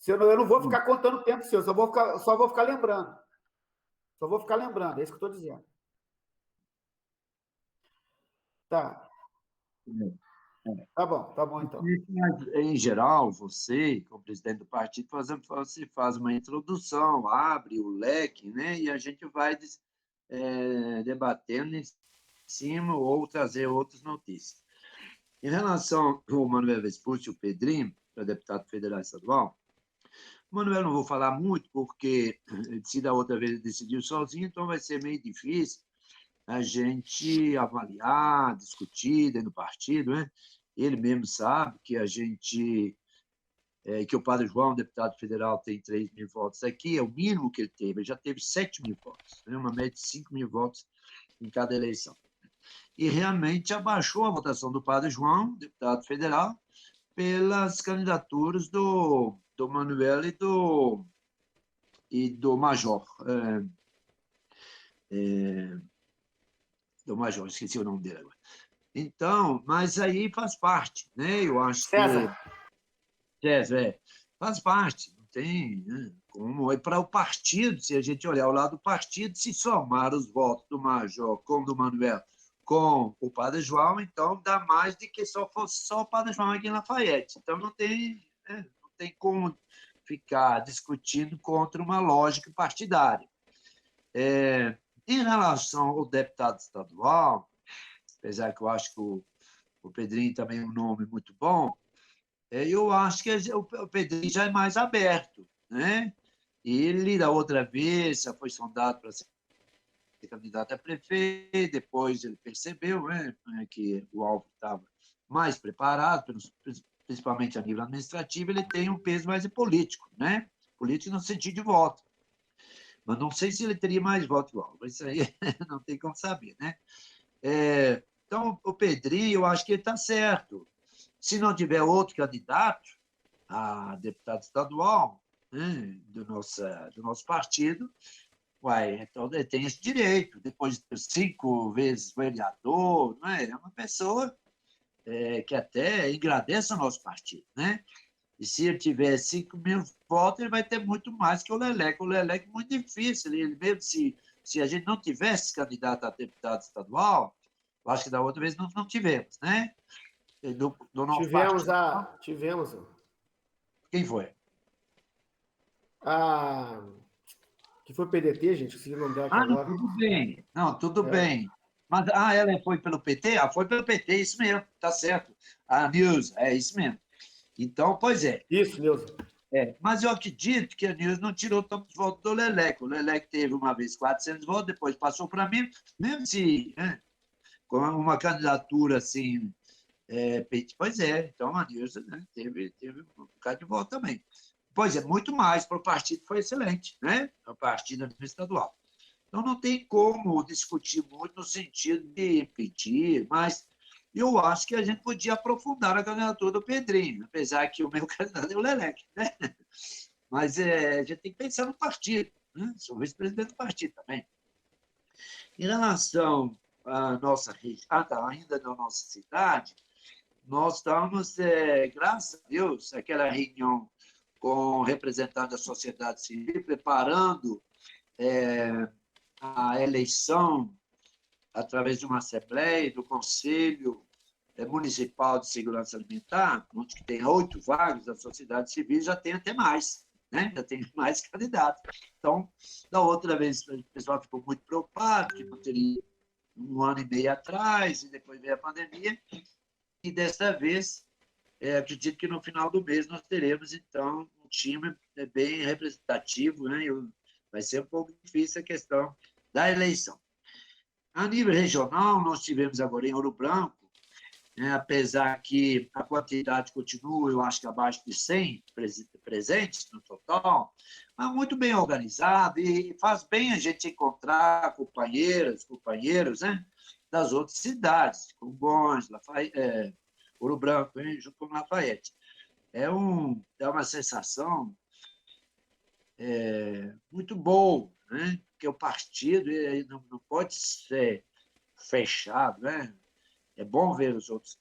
eu não vou ficar contando o tempo seu, só vou ficar lembrando. Só vou ficar lembrando, é isso que eu estou dizendo. Tá. Tá bom então. Em geral, você, como presidente do partido, você faz uma introdução, abre o leque, né? E a gente vai debatendo em cima ou trazer outras notícias. Em relação ao Manuel Vespucci, o Pedrinho, para deputado federal e estadual, o Manuel não vou falar muito, porque se da outra vez ele decidiu sozinho, então vai ser meio difícil a gente avaliar, discutir dentro do partido, né? Ele mesmo sabe que que o Padre João, deputado federal, tem 3 mil votos aqui, é o mínimo que ele teve, ele já teve 7 mil votos, né? Uma média de 5 mil votos em cada eleição. E realmente abaixou a votação do Padre João, deputado federal, pelas candidaturas do Manuel e do Major. Do Major, esqueci o nome dele agora. Então, mas aí faz parte, né? Eu acho César. faz parte, não tem, né? Como é para o partido, se a gente olhar ao lado do partido, se somar os votos do Major com do Manuel com o Padre João, então dá mais do que só fosse só o Padre João aqui em Lafayette. Então não tem, né? Não tem como ficar discutindo contra uma lógica partidária. Em relação ao deputado estadual, apesar que eu acho que o Pedrinho também é um nome muito bom, eu acho que o Pedrinho já é mais aberto, né? Ele, da outra vez, já foi sondado para ser candidato a prefeito, depois ele percebeu, né, que o Alvo estava mais preparado, principalmente a nível administrativo, ele tem um peso mais político, né? Político no sentido de voto. Mas não sei se ele teria mais votos que o Alvo, isso aí não tem como saber, né? Então, o Pedrinho, eu acho que ele está certo. Se não tiver outro candidato a deputado estadual, né, do nosso partido, Uai, então ele tem esse direito, depois de 5 vezes vereador, não é? É uma pessoa que até engrandece o nosso partido, né? E se ele tiver 5.000 votos, ele vai ter muito mais que o Leleco. O Leleco é muito difícil, ele mesmo se a gente não tivesse candidato a deputado estadual, eu acho que da outra vez não tivemos, né? Do nosso Tivemos partido. a. Tivemos Quem foi? a. Que foi PDT, gente, esqueci o nome dela aqui Ah, não, agora. tudo bem. Não, tudo É, bem. Mas, ela foi pelo PT? Ah, foi pelo PT, isso mesmo, tá certo. A News, é isso mesmo. Então, pois é. isso, Neuza. Mas eu acredito que a News não tirou tantos votos do Leleco. O Leleco teve uma vez 400 votos, depois passou para mim, mesmo se com uma candidatura assim. Pois é, então a News, né, teve um bocado de voto também. Pois é, muito mais para o partido foi excelente, né? O partido estadual. Então, não tem como discutir muito no sentido de impedir, mas eu acho que a gente podia aprofundar a candidatura do Pedrinho, apesar que o meu candidato é o Leleque, né? Mas a gente tem que pensar no partido, né? Sou vice-presidente do partido também. Em relação à nossa região, ainda na nossa cidade, nós estamos, graças a Deus, aquela reunião com representantes da sociedade civil, preparando a eleição através de uma assembleia do Conselho Municipal de Segurança Alimentar, onde tem 8 vagas, a sociedade civil já tem até mais, né? Já tem mais candidatos. Então, da outra vez, o pessoal ficou muito preocupado, que não teria 1 ano e meio atrás, e depois veio a pandemia, e desta vez, acredito que no final do mês nós teremos, então, um time bem representativo, né? Vai ser um pouco difícil a questão da eleição. A nível regional, nós tivemos agora em Ouro Branco, apesar que a quantidade continua, eu acho que abaixo de 100 presentes no total, mas muito bem organizado e faz bem a gente encontrar companheiras, companheiros, né, das outras cidades, Congonhas, Ouro Branco, hein, junto com Lafayette. É uma sensação muito boa, né? Porque o partido não pode ser fechado, né? É bom ver os outros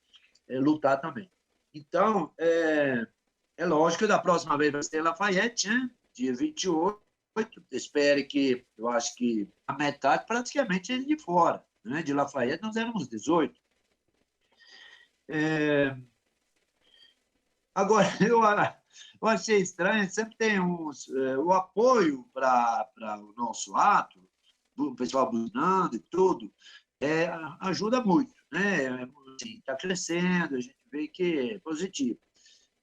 lutar também. Então, é lógico que da próxima vez vai ser Lafayette, né? Dia 28. Espere que, eu acho que a metade praticamente é de fora. Né? De Lafayette nós éramos 18. Agora, eu achei estranho, sempre tem o apoio para o nosso ato, o pessoal buzinando e tudo, ajuda muito, né? Está crescendo, a gente vê que é positivo.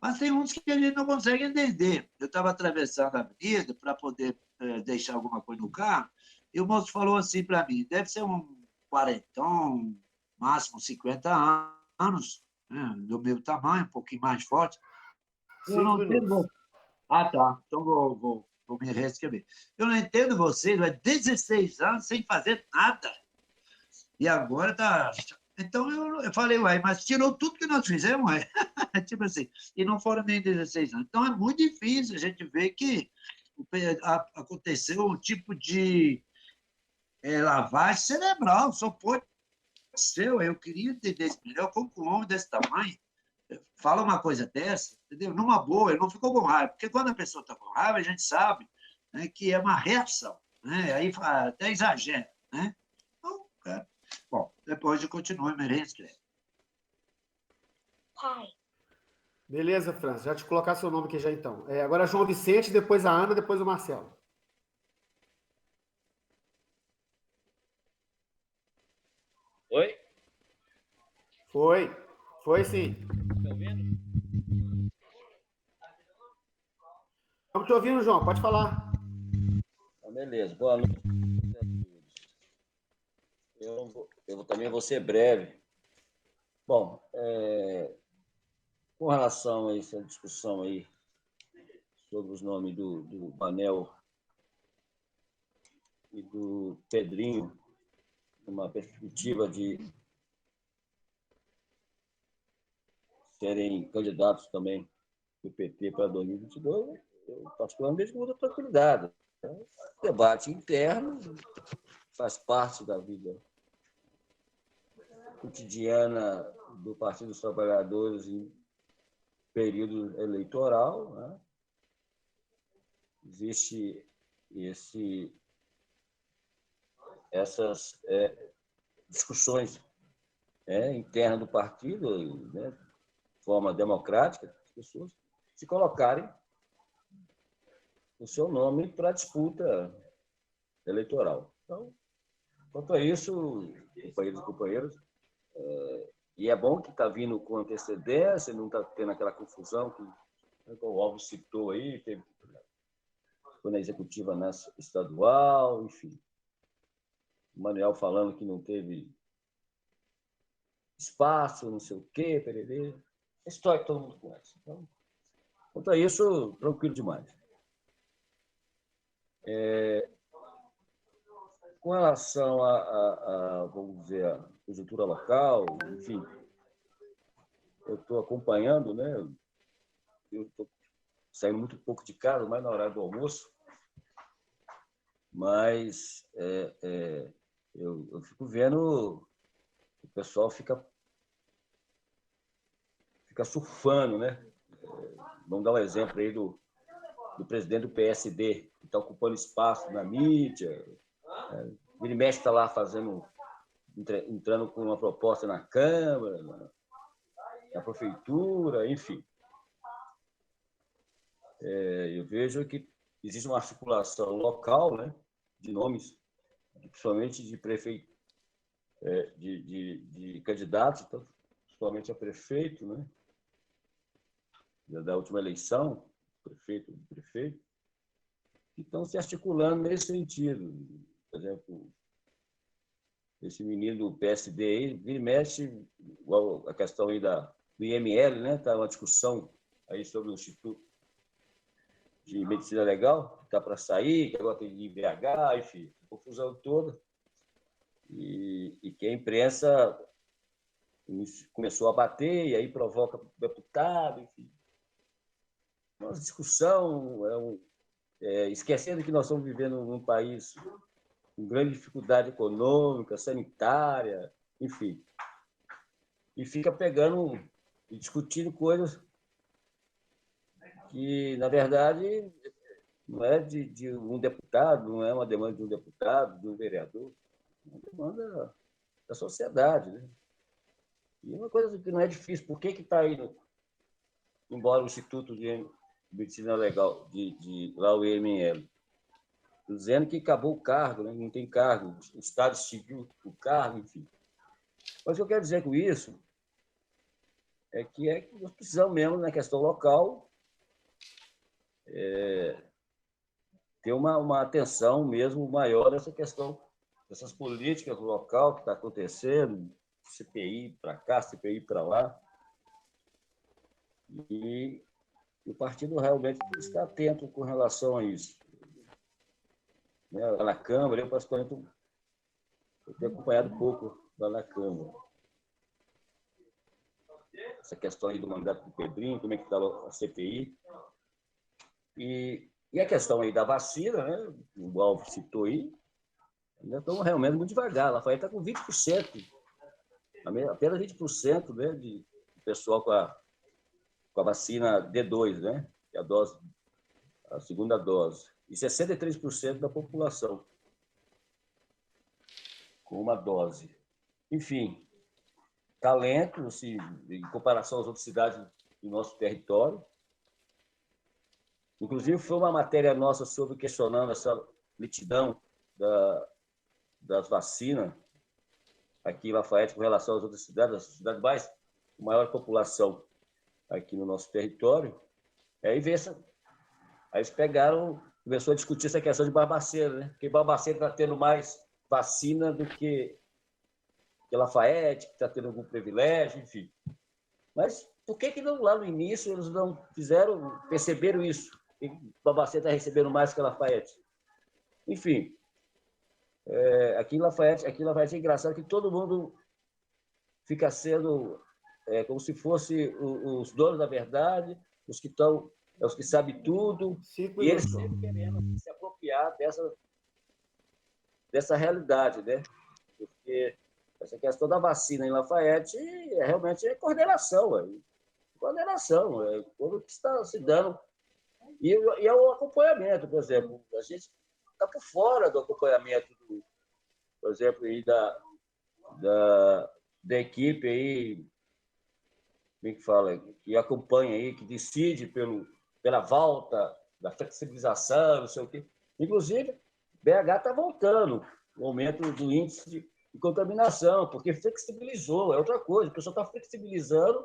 Mas tem uns que a gente não consegue entender. Eu estava atravessando a avenida para poder deixar alguma coisa no carro, e o moço falou assim para mim: deve ser um quarentão, máximo 50 anos, né, do meu tamanho, um pouquinho mais forte. Eu Cinco não minutos. entendo. Ah, tá. Então vou me reescrever. Eu não entendo vocês, é 16 anos sem fazer nada. E agora tá. Então eu falei, uai, mas tirou tudo que nós fizemos, uai. Tipo assim, e não foram nem 16 anos. Então é muito difícil a gente ver que aconteceu um tipo de lavagem cerebral, só pode ser. Eu queria entender isso melhor, como que um homem desse tamanho fala uma coisa dessa, entendeu? Numa boa, ele não ficou com raiva, porque quando a pessoa está com raiva, a gente sabe, né, que é uma reação, né? Aí até exagera, né? Então, bom, depois eu continuo me reescrevo. Pai. Beleza, França. Já te colocar seu nome aqui já então. Agora João Vicente, depois a Ana, depois o Marcelo. Oi? Foi. Foi sim. Tá ouvindo? Estamos te ouvindo, João. Pode falar. Então, beleza. Boa noite a todos. Eu também vou ser breve. Bom, com relação a essa discussão aí sobre os nomes do Manel e do Pedrinho, numa perspectiva de serem candidatos também do PT para 2022, eu particularmente vejo com muita tranquilidade. Debate interno faz parte da vida cotidiana do Partido dos Trabalhadores em período eleitoral, né? Existe essas discussões internas do partido, né, de forma democrática, as pessoas se colocarem o seu nome para a disputa eleitoral. Então, quanto a isso, companheiros e companheiras, e é bom que está vindo com antecedência, não está tendo aquela confusão que o Alves citou aí, foi na executiva estadual, enfim. O Manuel falando que não teve espaço, não sei o quê, pererê. A história que todo mundo conhece. Então, quanto a isso, tranquilo demais. Com relação vamos dizer, a conjuntura local, enfim, eu estou acompanhando, né? Eu estou saindo muito pouco de casa, mais na hora do almoço, mas eu fico vendo o pessoal fica surfando, né? Vamos dar um exemplo aí do presidente do PSD, que está ocupando espaço na mídia. Ele mexe está lá entrando com uma proposta na Câmara, na Prefeitura, enfim. Eu vejo que existe uma articulação local, né, de nomes, principalmente de prefeito, de candidatos, principalmente a prefeito, né, da última eleição, prefeito, que estão se articulando nesse sentido. Por exemplo, esse menino do PSD aí, vira e mexe, a questão aí do IML, né? Está uma discussão aí sobre o Instituto de Medicina Legal, que está para sair, que agora tem de IBH, enfim, confusão toda. E que a imprensa começou a bater, e aí provoca o deputado, enfim. Uma discussão, esquecendo que nós estamos vivendo num país com grande dificuldade econômica, sanitária, enfim. E fica pegando e discutindo coisas que, na verdade, não é de um deputado, não é uma demanda de um deputado, de um vereador, é uma demanda da sociedade, né? E uma coisa que não é difícil, por que está indo, embora o Instituto de Medicina Legal, lá o IML, dizendo que acabou o cargo, né? Não tem cargo, o Estado extinguiu o cargo, enfim. Mas o que eu quero dizer com isso é que nós precisamos mesmo, na questão local, ter uma atenção mesmo maior nessa questão, dessas políticas local que está acontecendo, CPI para cá, CPI para lá. E o partido realmente está atento com relação a isso. Lá na Câmara, eu particularmente tenho acompanhado pouco lá na Câmara. Essa questão aí do mandato do Pedrinho, como é que está a CPI. E a questão aí da vacina, né? O Alves citou aí, ainda estão realmente muito devagar. Lafayette está com 20%, apenas 20%, né, de pessoal com a vacina D2, né? Que é a segunda dose. E 63% da população com uma dose. Enfim, talento, assim, em comparação às outras cidades do nosso território. Inclusive, foi uma matéria nossa sobre questionando essa lentidão das vacinas aqui em Lafayette com relação às outras cidades, as cidades mais com maior população aqui no nosso território. Aí eles começou a discutir essa questão de Barbacena, né? Porque Barbacena está tendo mais vacina do que Lafayette, que está tendo algum privilégio, enfim. Mas por que não, lá no início, eles não perceberam isso? Que Barbacena está recebendo mais que Lafayette? Enfim, aqui em Lafayette é engraçado que todo mundo fica sendo como se fosse os donos da verdade, os que sabem tudo, e eles sempre querendo se apropriar acompanhar dessa realidade, né? Porque essa questão da vacina em Lafayette realmente é coordenação, coordenação, como que está se dando. E é o acompanhamento, por exemplo, a gente está por fora do acompanhamento, por exemplo, aí da equipe aí, como é que fala, que acompanha aí, que decide pela volta, da flexibilização, não sei o quê. Inclusive, BH está voltando, o aumento do índice de contaminação, porque flexibilizou, é outra coisa, o pessoal está flexibilizando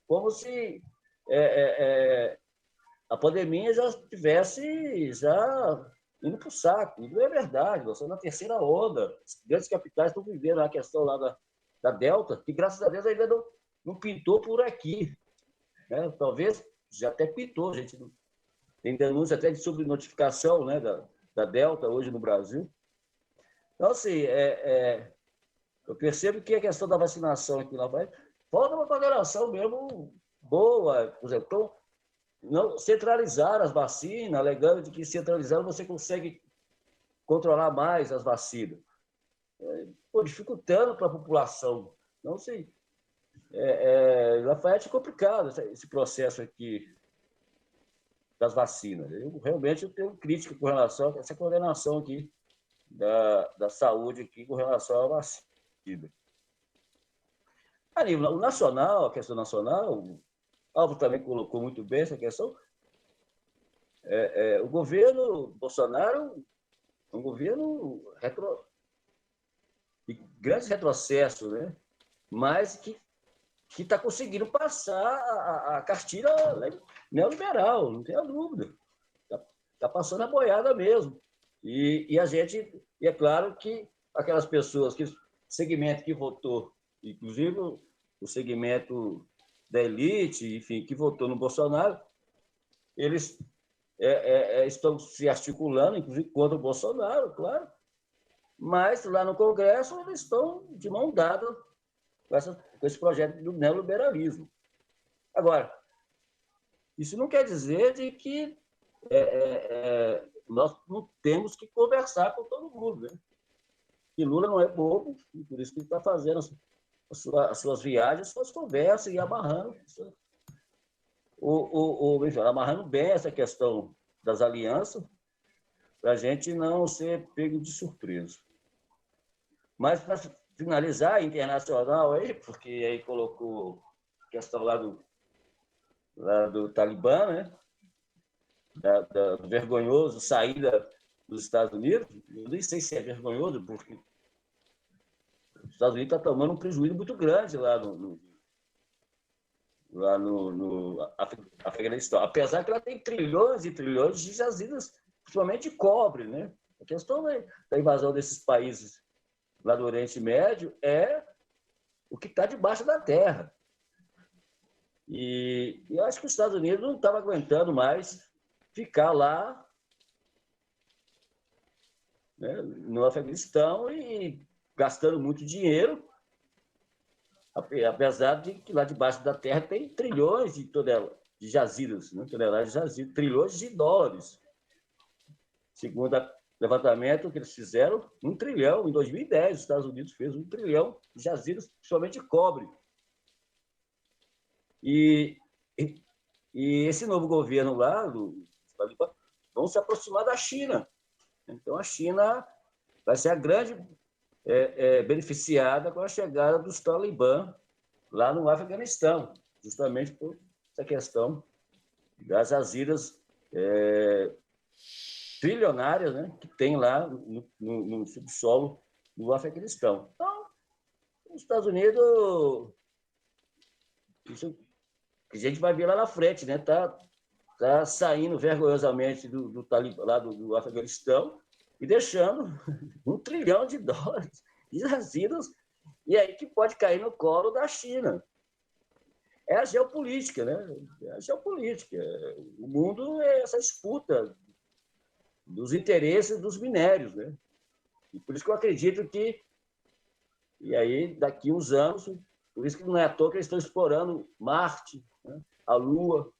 como se a pandemia já estivesse indo para o saco. E não é verdade, nós estamos na terceira onda. As grandes capitais estão vivendo a questão lá da Delta, que graças a Deus ainda não pintou por aqui. Né? Talvez já até pintou, gente. Tem denúncia até de subnotificação, né, da Delta hoje no Brasil. Então, assim, eu percebo que a questão da vacinação aqui na Bahia falta uma coordenação mesmo boa. Por exemplo, então, não centralizar as vacinas, alegando de que centralizando você consegue controlar mais as vacinas. Dificultando para a população. Não sei. Lafayette é complicado esse processo aqui das vacinas. Eu tenho crítica com relação a essa coordenação aqui da saúde aqui com relação à vacina. A nível nacional, a questão nacional, o Alvo também colocou muito bem essa questão. O governo Bolsonaro é um governo de grandes retrocessos, né? Mas que está conseguindo passar a cartilha neoliberal, não tenho dúvida. Está passando a boiada mesmo. E é claro que aquelas pessoas, que segmento que votou, inclusive o segmento da elite, enfim, que votou no Bolsonaro, eles estão se articulando, inclusive contra o Bolsonaro, claro, mas lá no Congresso eles estão de mão dada com esse projeto do neoliberalismo. Agora, isso não quer dizer de que nós não temos que conversar com todo mundo, né? E Lula não é bobo, e por isso que ele está fazendo as suas viagens, as suas conversas e amarrando amarrando bem essa questão das alianças, para a gente não ser pego de surpresa. Mas, para finalizar, internacional, aí, porque aí colocou a questão lá do Talibã, né? Do vergonhoso saída dos Estados Unidos. Eu nem sei se é vergonhoso, porque os Estados Unidos estão tomando um prejuízo muito grande lá no Afeganistão. Apesar que ela tem trilhões e trilhões de jazidas, principalmente de cobre, né? A questão da invasão desses países lá do Oriente Médio é o que está debaixo da terra. E eu acho que os Estados Unidos não estavam aguentando mais ficar lá, né, no Afeganistão e gastando muito dinheiro, apesar de que lá debaixo da terra tem trilhões de jazidas, né, toneladas de jazidas, trilhões de dólares. Segundo o levantamento que eles fizeram, 1 trilhão. Em 2010, os Estados Unidos fez 1 trilhão de jazidas, principalmente de cobre. E esse novo governo lá, vão se aproximar da China. Então, a China vai ser a grande beneficiada com a chegada dos Talibã lá no Afeganistão, justamente por essa questão das jazidas trilionárias, né, que tem lá no subsolo do Afeganistão. Então, os Estados Unidos, isso que a gente vai ver lá na frente, né? Tá saindo vergonhosamente do Talibã, lá do Afeganistão, e deixando 1 trilhão de dólares de jazidas, e aí que pode cair no colo da China. É a geopolítica, né? É a geopolítica. O mundo é essa disputa dos interesses dos minérios, né? E por isso que eu acredito que, e aí daqui uns anos, por isso que não é à toa que eles estão explorando Marte, né? A Lua,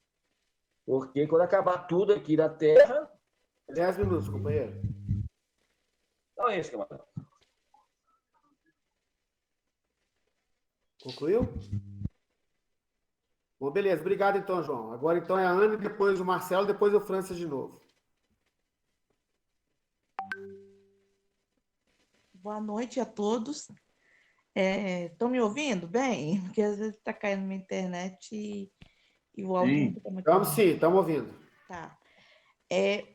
porque quando acabar tudo aqui na Terra, 10 minutos, companheiro. Então é isso, camarada. Concluiu? Bom, beleza. Obrigado, então, João. Agora, então, é a Ana, depois o Marcelo, depois o Francis de novo. Boa noite a todos. Estão me ouvindo bem? Porque às vezes está caindo na internet e o áudio não Sim. fica muito Estamos bom. sim, estamos ouvindo. Tá.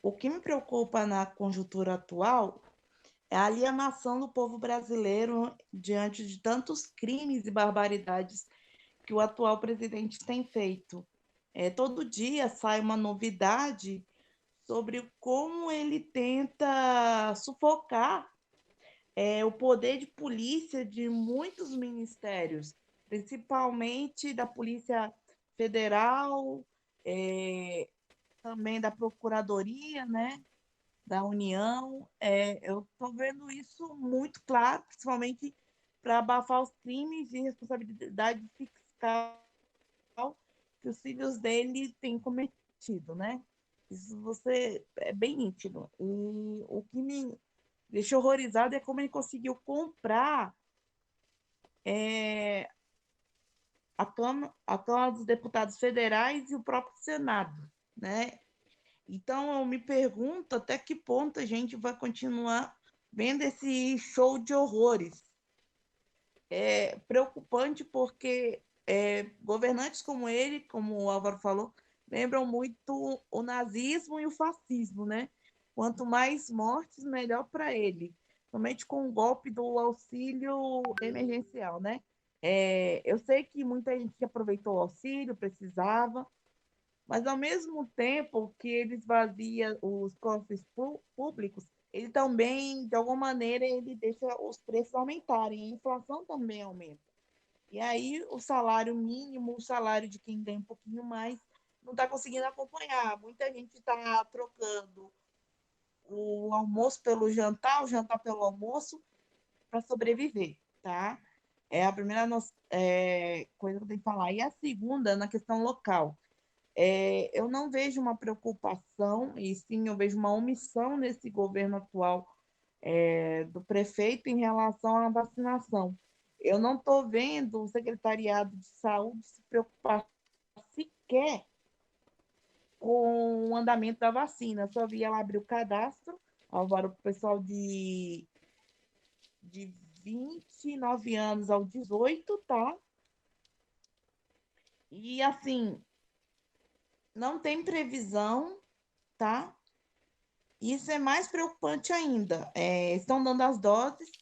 O que me preocupa na conjuntura atual é a alienação do povo brasileiro diante de tantos crimes e barbaridades que o atual presidente tem feito. Todo dia sai uma novidade sobre como ele tenta sufocar o poder de polícia de muitos ministérios, principalmente da Polícia Federal, também da Procuradoria, né, da União. Eu estou vendo isso muito claro, principalmente para abafar os crimes de responsabilidade fiscal que os filhos dele têm cometido, né? Isso você é bem nítido. E o que me deixou horrorizado é como ele conseguiu comprar é, a Câmara dos Deputados Federais e o próprio Senado, né? Então, eu me pergunto até que ponto a gente vai continuar vendo esse show de horrores. É preocupante porque governantes como ele, como o Álvaro falou, lembram muito o nazismo e o fascismo, né? Quanto mais mortes, melhor para ele. Somente com o golpe do auxílio emergencial, né? Eu sei que muita gente aproveitou o auxílio, precisava, mas ao mesmo tempo que ele esvazia os cofres públicos, ele também, de alguma maneira, ele deixa os preços aumentarem, a inflação também aumenta. E aí o salário mínimo, o salário de quem ganha um pouquinho mais, não está conseguindo acompanhar. Muita gente está trocando o almoço pelo jantar, o jantar pelo almoço, para sobreviver, tá? É a primeira coisa que eu tenho que falar. E a segunda, na questão local. Eu não vejo uma preocupação, e sim eu vejo uma omissão nesse governo atual do prefeito em relação à vacinação. Eu não estou vendo o secretariado de saúde se preocupar sequer com o andamento da vacina. Só vi ela abrir o cadastro, agora o pessoal de 29 anos ao 18, tá? E assim, não tem previsão, tá? Isso é mais preocupante ainda. Estão dando as doses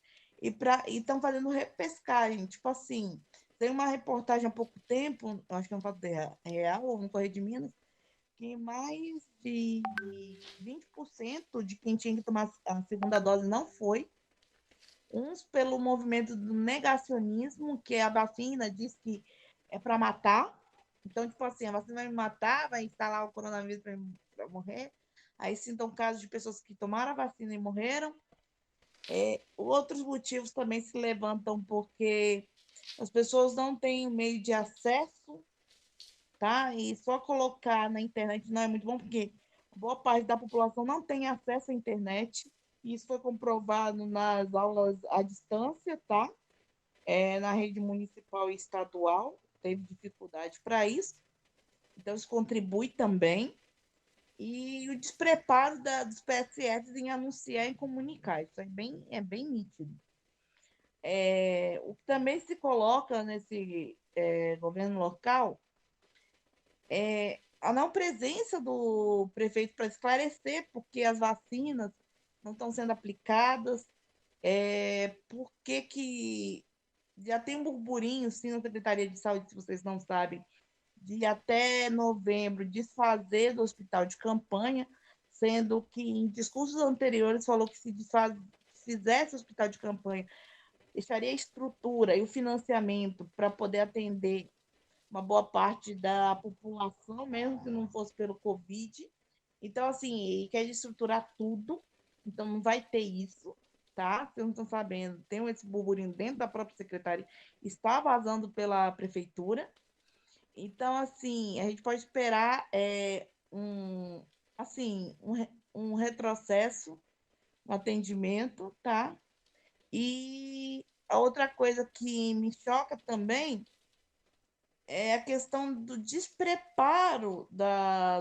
e estão fazendo repescagem. Tipo assim, tem uma reportagem há pouco tempo, acho que é um fato real, ou no Correio de Minas, que mais de 20% de quem tinha que tomar a segunda dose não foi. Uns pelo movimento do negacionismo, que a vacina diz que é para matar. Então, tipo assim, a vacina vai me matar, vai instalar o coronavírus para morrer. Aí sintam casos de pessoas que tomaram a vacina e morreram. Outros motivos também se levantam porque as pessoas não têm meio de acesso, tá? E só colocar na internet não é muito bom, porque boa parte da população não tem acesso à internet. Isso foi comprovado nas aulas à distância, tá? Na rede municipal e estadual, teve dificuldade para isso. Então, isso contribui também. E o despreparo dos PSFs em anunciar e comunicar. Isso é bem nítido. O que também se coloca nesse governo local é a não presença do prefeito para esclarecer porque as vacinas não estão sendo aplicadas, por que já tem um burburinho, sim, na Secretaria de Saúde, se vocês não sabem, de até novembro desfazer do hospital de campanha, sendo que em discursos anteriores falou que se fizesse o hospital de campanha, deixaria a estrutura e o financiamento para poder atender uma boa parte da população, mesmo que não fosse pelo Covid. Então, assim, ele quer estruturar tudo, então não vai ter isso, tá? Vocês não estão sabendo, tem esse burburinho dentro da própria secretaria, está vazando pela prefeitura. Então, assim, a gente pode esperar assim, um retrocesso no atendimento, tá? E a outra coisa que me choca também é a questão do despreparo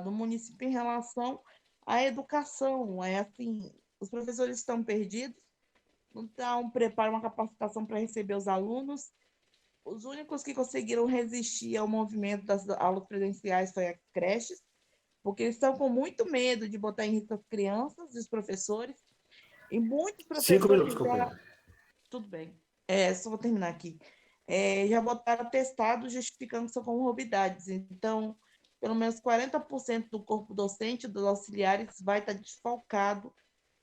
do município em relação à educação. É assim, os professores estão perdidos, não está um preparo, uma capacitação para receber os alunos. Os únicos que conseguiram resistir ao movimento das aulas presenciais foi as creches, porque eles estão com muito medo de botar em risco as crianças e os professores. E muitos 5 minutos, professores companheiro. Tudo bem. Só vou terminar aqui. Já botaram atestado justificando que são comorbidades. Então, pelo menos 40% do corpo docente, dos auxiliares, vai estar desfalcado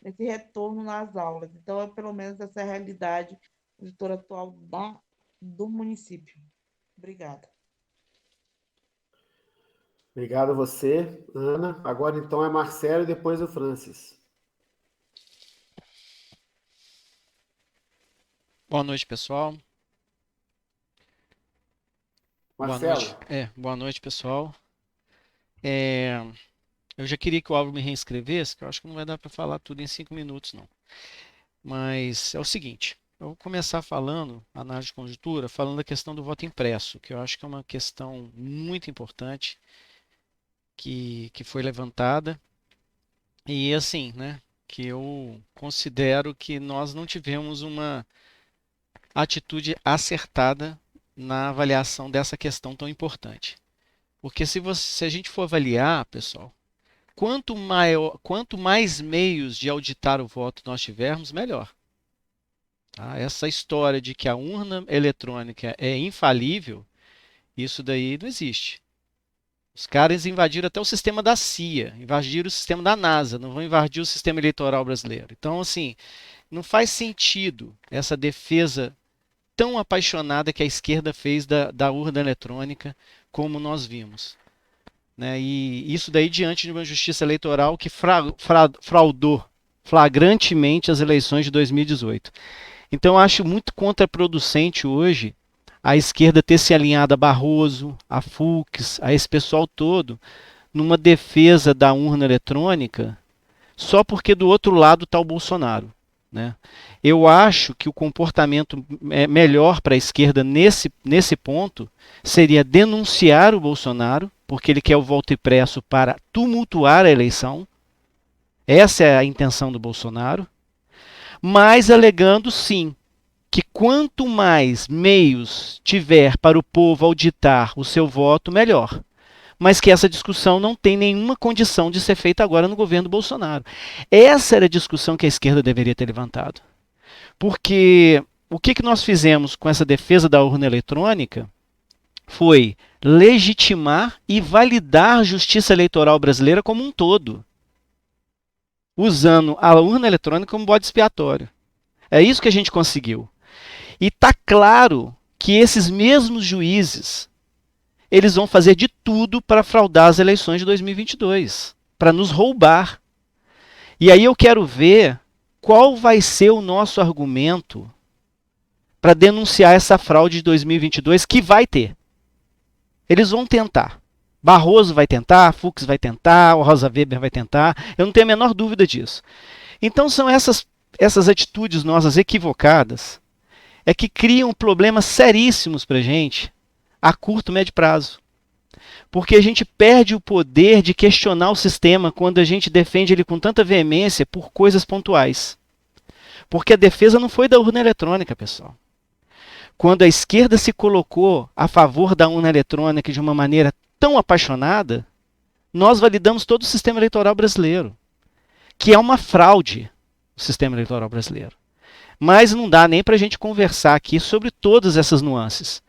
nesse retorno nas aulas. Então, pelo menos essa é a realidade do setor atual do município. Obrigada. Obrigado a você, Ana. Agora, então, é Marcelo e depois o Francis. Boa noite, pessoal. Marcelo. Boa noite, pessoal. Eu já queria que o Álvaro me reinscrevesse, que eu acho que não vai dar para falar tudo em 5 minutos, não. Mas é o seguinte, eu vou começar falando, análise de conjuntura, falando da questão do voto impresso, que eu acho que é uma questão muito importante que foi levantada. E assim, né, que eu considero que nós não tivemos uma atitude acertada na avaliação dessa questão tão importante. Porque se a gente for avaliar, pessoal, quanto mais meios de auditar o voto nós tivermos, melhor. Tá? Essa história de que a urna eletrônica é infalível, isso daí não existe. Os caras invadiram até o sistema da CIA, invadiram o sistema da NASA, não vão invadir o sistema eleitoral brasileiro. Então, assim, não faz sentido essa defesa tão apaixonada que a esquerda fez da urna eletrônica, como nós vimos. Né? E isso daí diante de uma justiça eleitoral que fraudou flagrantemente as eleições de 2018. Então, eu acho muito contraproducente hoje a esquerda ter se alinhado a Barroso, a Fux, a esse pessoal todo, numa defesa da urna eletrônica, só porque do outro lado está o Bolsonaro. Né? Eu acho que o comportamento melhor para a esquerda nesse ponto seria denunciar o Bolsonaro, porque ele quer o voto impresso para tumultuar a eleição. Essa é a intenção do Bolsonaro. Mas alegando, sim, que quanto mais meios tiver para o povo auditar o seu voto, melhor. Mas que essa discussão não tem nenhuma condição de ser feita agora no governo Bolsonaro. Essa era a discussão que a esquerda deveria ter levantado. Porque o que nós fizemos com essa defesa da urna eletrônica foi legitimar e validar a justiça eleitoral brasileira como um todo, usando a urna eletrônica como bode expiatório. É isso que a gente conseguiu. E está claro que esses mesmos juízes, eles vão fazer de tudo para fraudar as eleições de 2022, para nos roubar. E aí eu quero ver qual vai ser o nosso argumento para denunciar essa fraude de 2022, que vai ter. Eles vão tentar. Barroso vai tentar, Fux vai tentar, o Rosa Weber vai tentar, eu não tenho a menor dúvida disso. Então são essas atitudes nossas equivocadas que criam problemas seríssimos para a gente a curto, médio prazo. Porque a gente perde o poder de questionar o sistema quando a gente defende ele com tanta veemência por coisas pontuais. Porque a defesa não foi da urna eletrônica, pessoal. Quando a esquerda se colocou a favor da urna eletrônica de uma maneira tão apaixonada, nós validamos todo o sistema eleitoral brasileiro, que é uma fraude, o sistema eleitoral brasileiro. Mas não dá nem para a gente conversar aqui sobre todas essas nuances.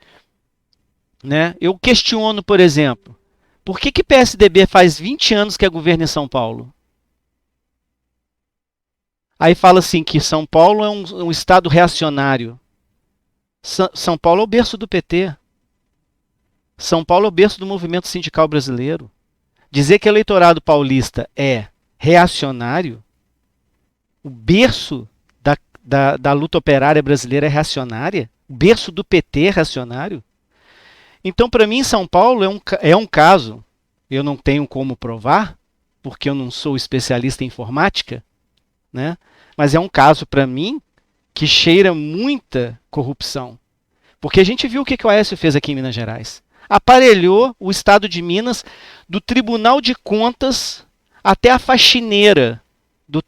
Né? Eu questiono, por exemplo, por que PSDB faz 20 anos que é governo em São Paulo? Aí fala assim que São Paulo é um estado reacionário. São Paulo é o berço do PT. São Paulo é o berço do movimento sindical brasileiro. Dizer que o eleitorado paulista é reacionário, o berço da luta operária brasileira é reacionária, o berço do PT é reacionário. Então, para mim, São Paulo é um caso, eu não tenho como provar, porque eu não sou especialista em informática, né? Mas é um caso, para mim, que cheira muita corrupção. Porque a gente viu o que o Aécio fez aqui em Minas Gerais. Aparelhou o estado de Minas do Tribunal de Contas até a faxineira do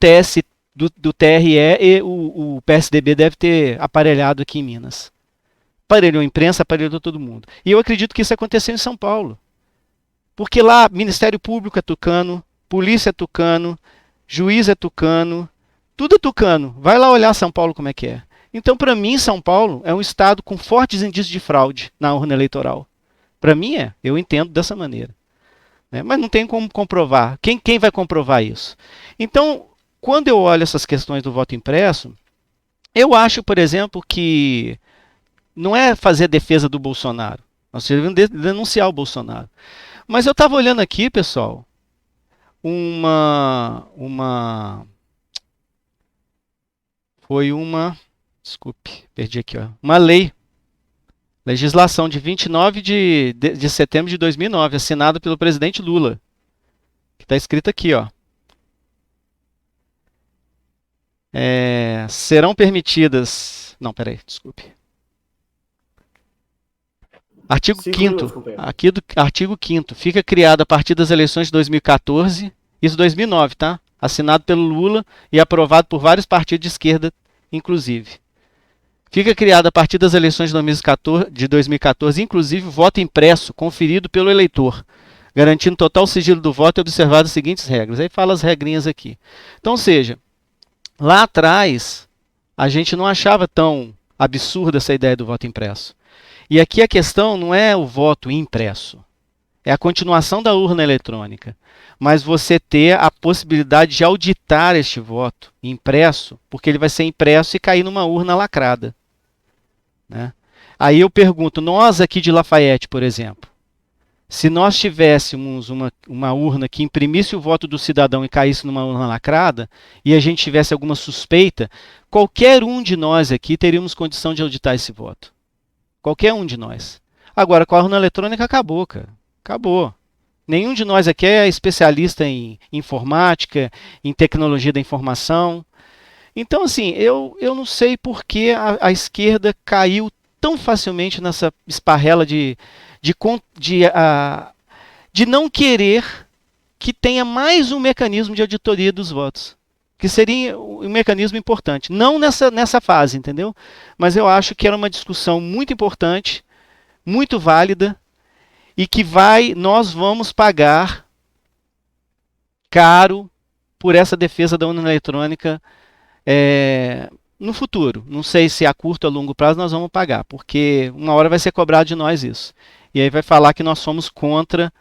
do TRE, e o PSDB deve ter aparelhado aqui em Minas. Aparelhou a imprensa, aparelhou todo mundo. E eu acredito que isso aconteceu em São Paulo. Porque lá, Ministério Público é tucano, polícia é tucano, juiz é tucano, tudo é tucano. Vai lá olhar São Paulo como é que é. Então, para mim, São Paulo é um estado com fortes indícios de fraude na urna eleitoral. Para mim eu entendo dessa maneira. Né? Mas não tem como comprovar. Quem vai comprovar isso? Então, quando eu olho essas questões do voto impresso, eu acho, por exemplo, que não é fazer defesa do Bolsonaro. Nós devemos denunciar o Bolsonaro. Mas eu estava olhando aqui, pessoal, desculpe, perdi aqui, ó, uma legislação de 29 de setembro de 2009, assinada pelo presidente Lula, que está escrito aqui, ó. Serão permitidas... Não, peraí, desculpe. Artigo 5º. Artigo 5º. Fica criado a partir das eleições de 2014, isso 2009, tá? Assinado pelo Lula e aprovado por vários partidos de esquerda, inclusive. Fica criado a partir das eleições de 2014, inclusive voto impresso, conferido pelo eleitor, garantindo total sigilo do voto e observado as seguintes regras. Aí fala as regrinhas aqui. Então, ou seja, lá atrás, a gente não achava tão absurda essa ideia do voto impresso. E aqui a questão não é o voto impresso, é a continuação da urna eletrônica. Mas você ter a possibilidade de auditar este voto impresso, porque ele vai ser impresso e cair numa urna lacrada. Né? Aí eu pergunto, nós aqui de Lafayette, por exemplo, se nós tivéssemos uma urna que imprimisse o voto do cidadão e caísse numa urna lacrada, e a gente tivesse alguma suspeita, qualquer um de nós aqui teríamos condição de auditar esse voto. Qualquer um de nós. Agora, com a urna eletrônica, acabou, cara. Acabou. Nenhum de nós aqui é especialista em informática, em tecnologia da informação. Então, assim, eu não sei por que a esquerda caiu tão facilmente nessa esparrela de não querer que tenha mais um mecanismo de auditoria dos votos. Que seria um mecanismo importante. Não nessa fase, entendeu? Mas eu acho que era uma discussão muito importante, muito válida, e que nós vamos pagar caro por essa defesa da urna eletrônica no futuro. Não sei se a curto ou a longo prazo nós vamos pagar, porque uma hora vai ser cobrado de nós isso. E aí vai falar que nós somos contra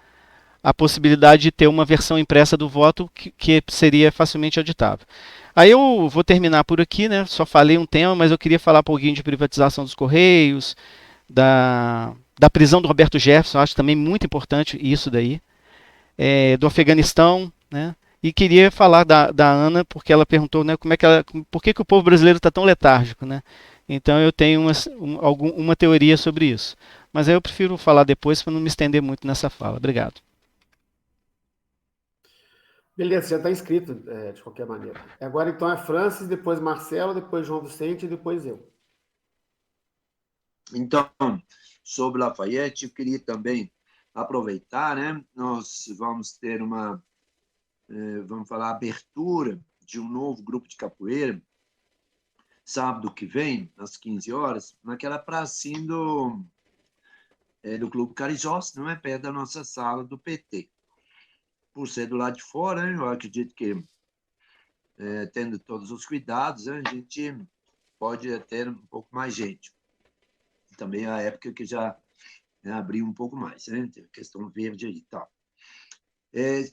a possibilidade de ter uma versão impressa do voto que seria facilmente auditável. Aí eu vou terminar por aqui, né? Só falei um tema, mas eu queria falar um pouquinho de privatização dos Correios, da prisão do Roberto Jefferson, acho também muito importante isso daí, do Afeganistão, né? E queria falar da Ana, porque ela perguntou, né, por que o povo brasileiro está tão letárgico, né? Então eu tenho uma teoria sobre isso. Mas aí eu prefiro falar depois para não me estender muito nessa fala. Obrigado. Beleza, já está inscrito, de qualquer maneira. Agora, então, é Francis, depois Marcelo, depois João Vicente e depois eu. Então, sobre Lafayette, eu queria também aproveitar, né? Nós vamos ter vamos falar, abertura de um novo grupo de capoeira, sábado que vem, às 15 horas, naquela pracinha do Clube Carijós, não é perto da nossa sala do PT. Por ser do lado de fora, né, eu acredito que, tendo todos os cuidados, a gente pode ter um pouco mais gente. Também é a época que já abriu um pouco mais, né? Tem a questão verde aí e tal.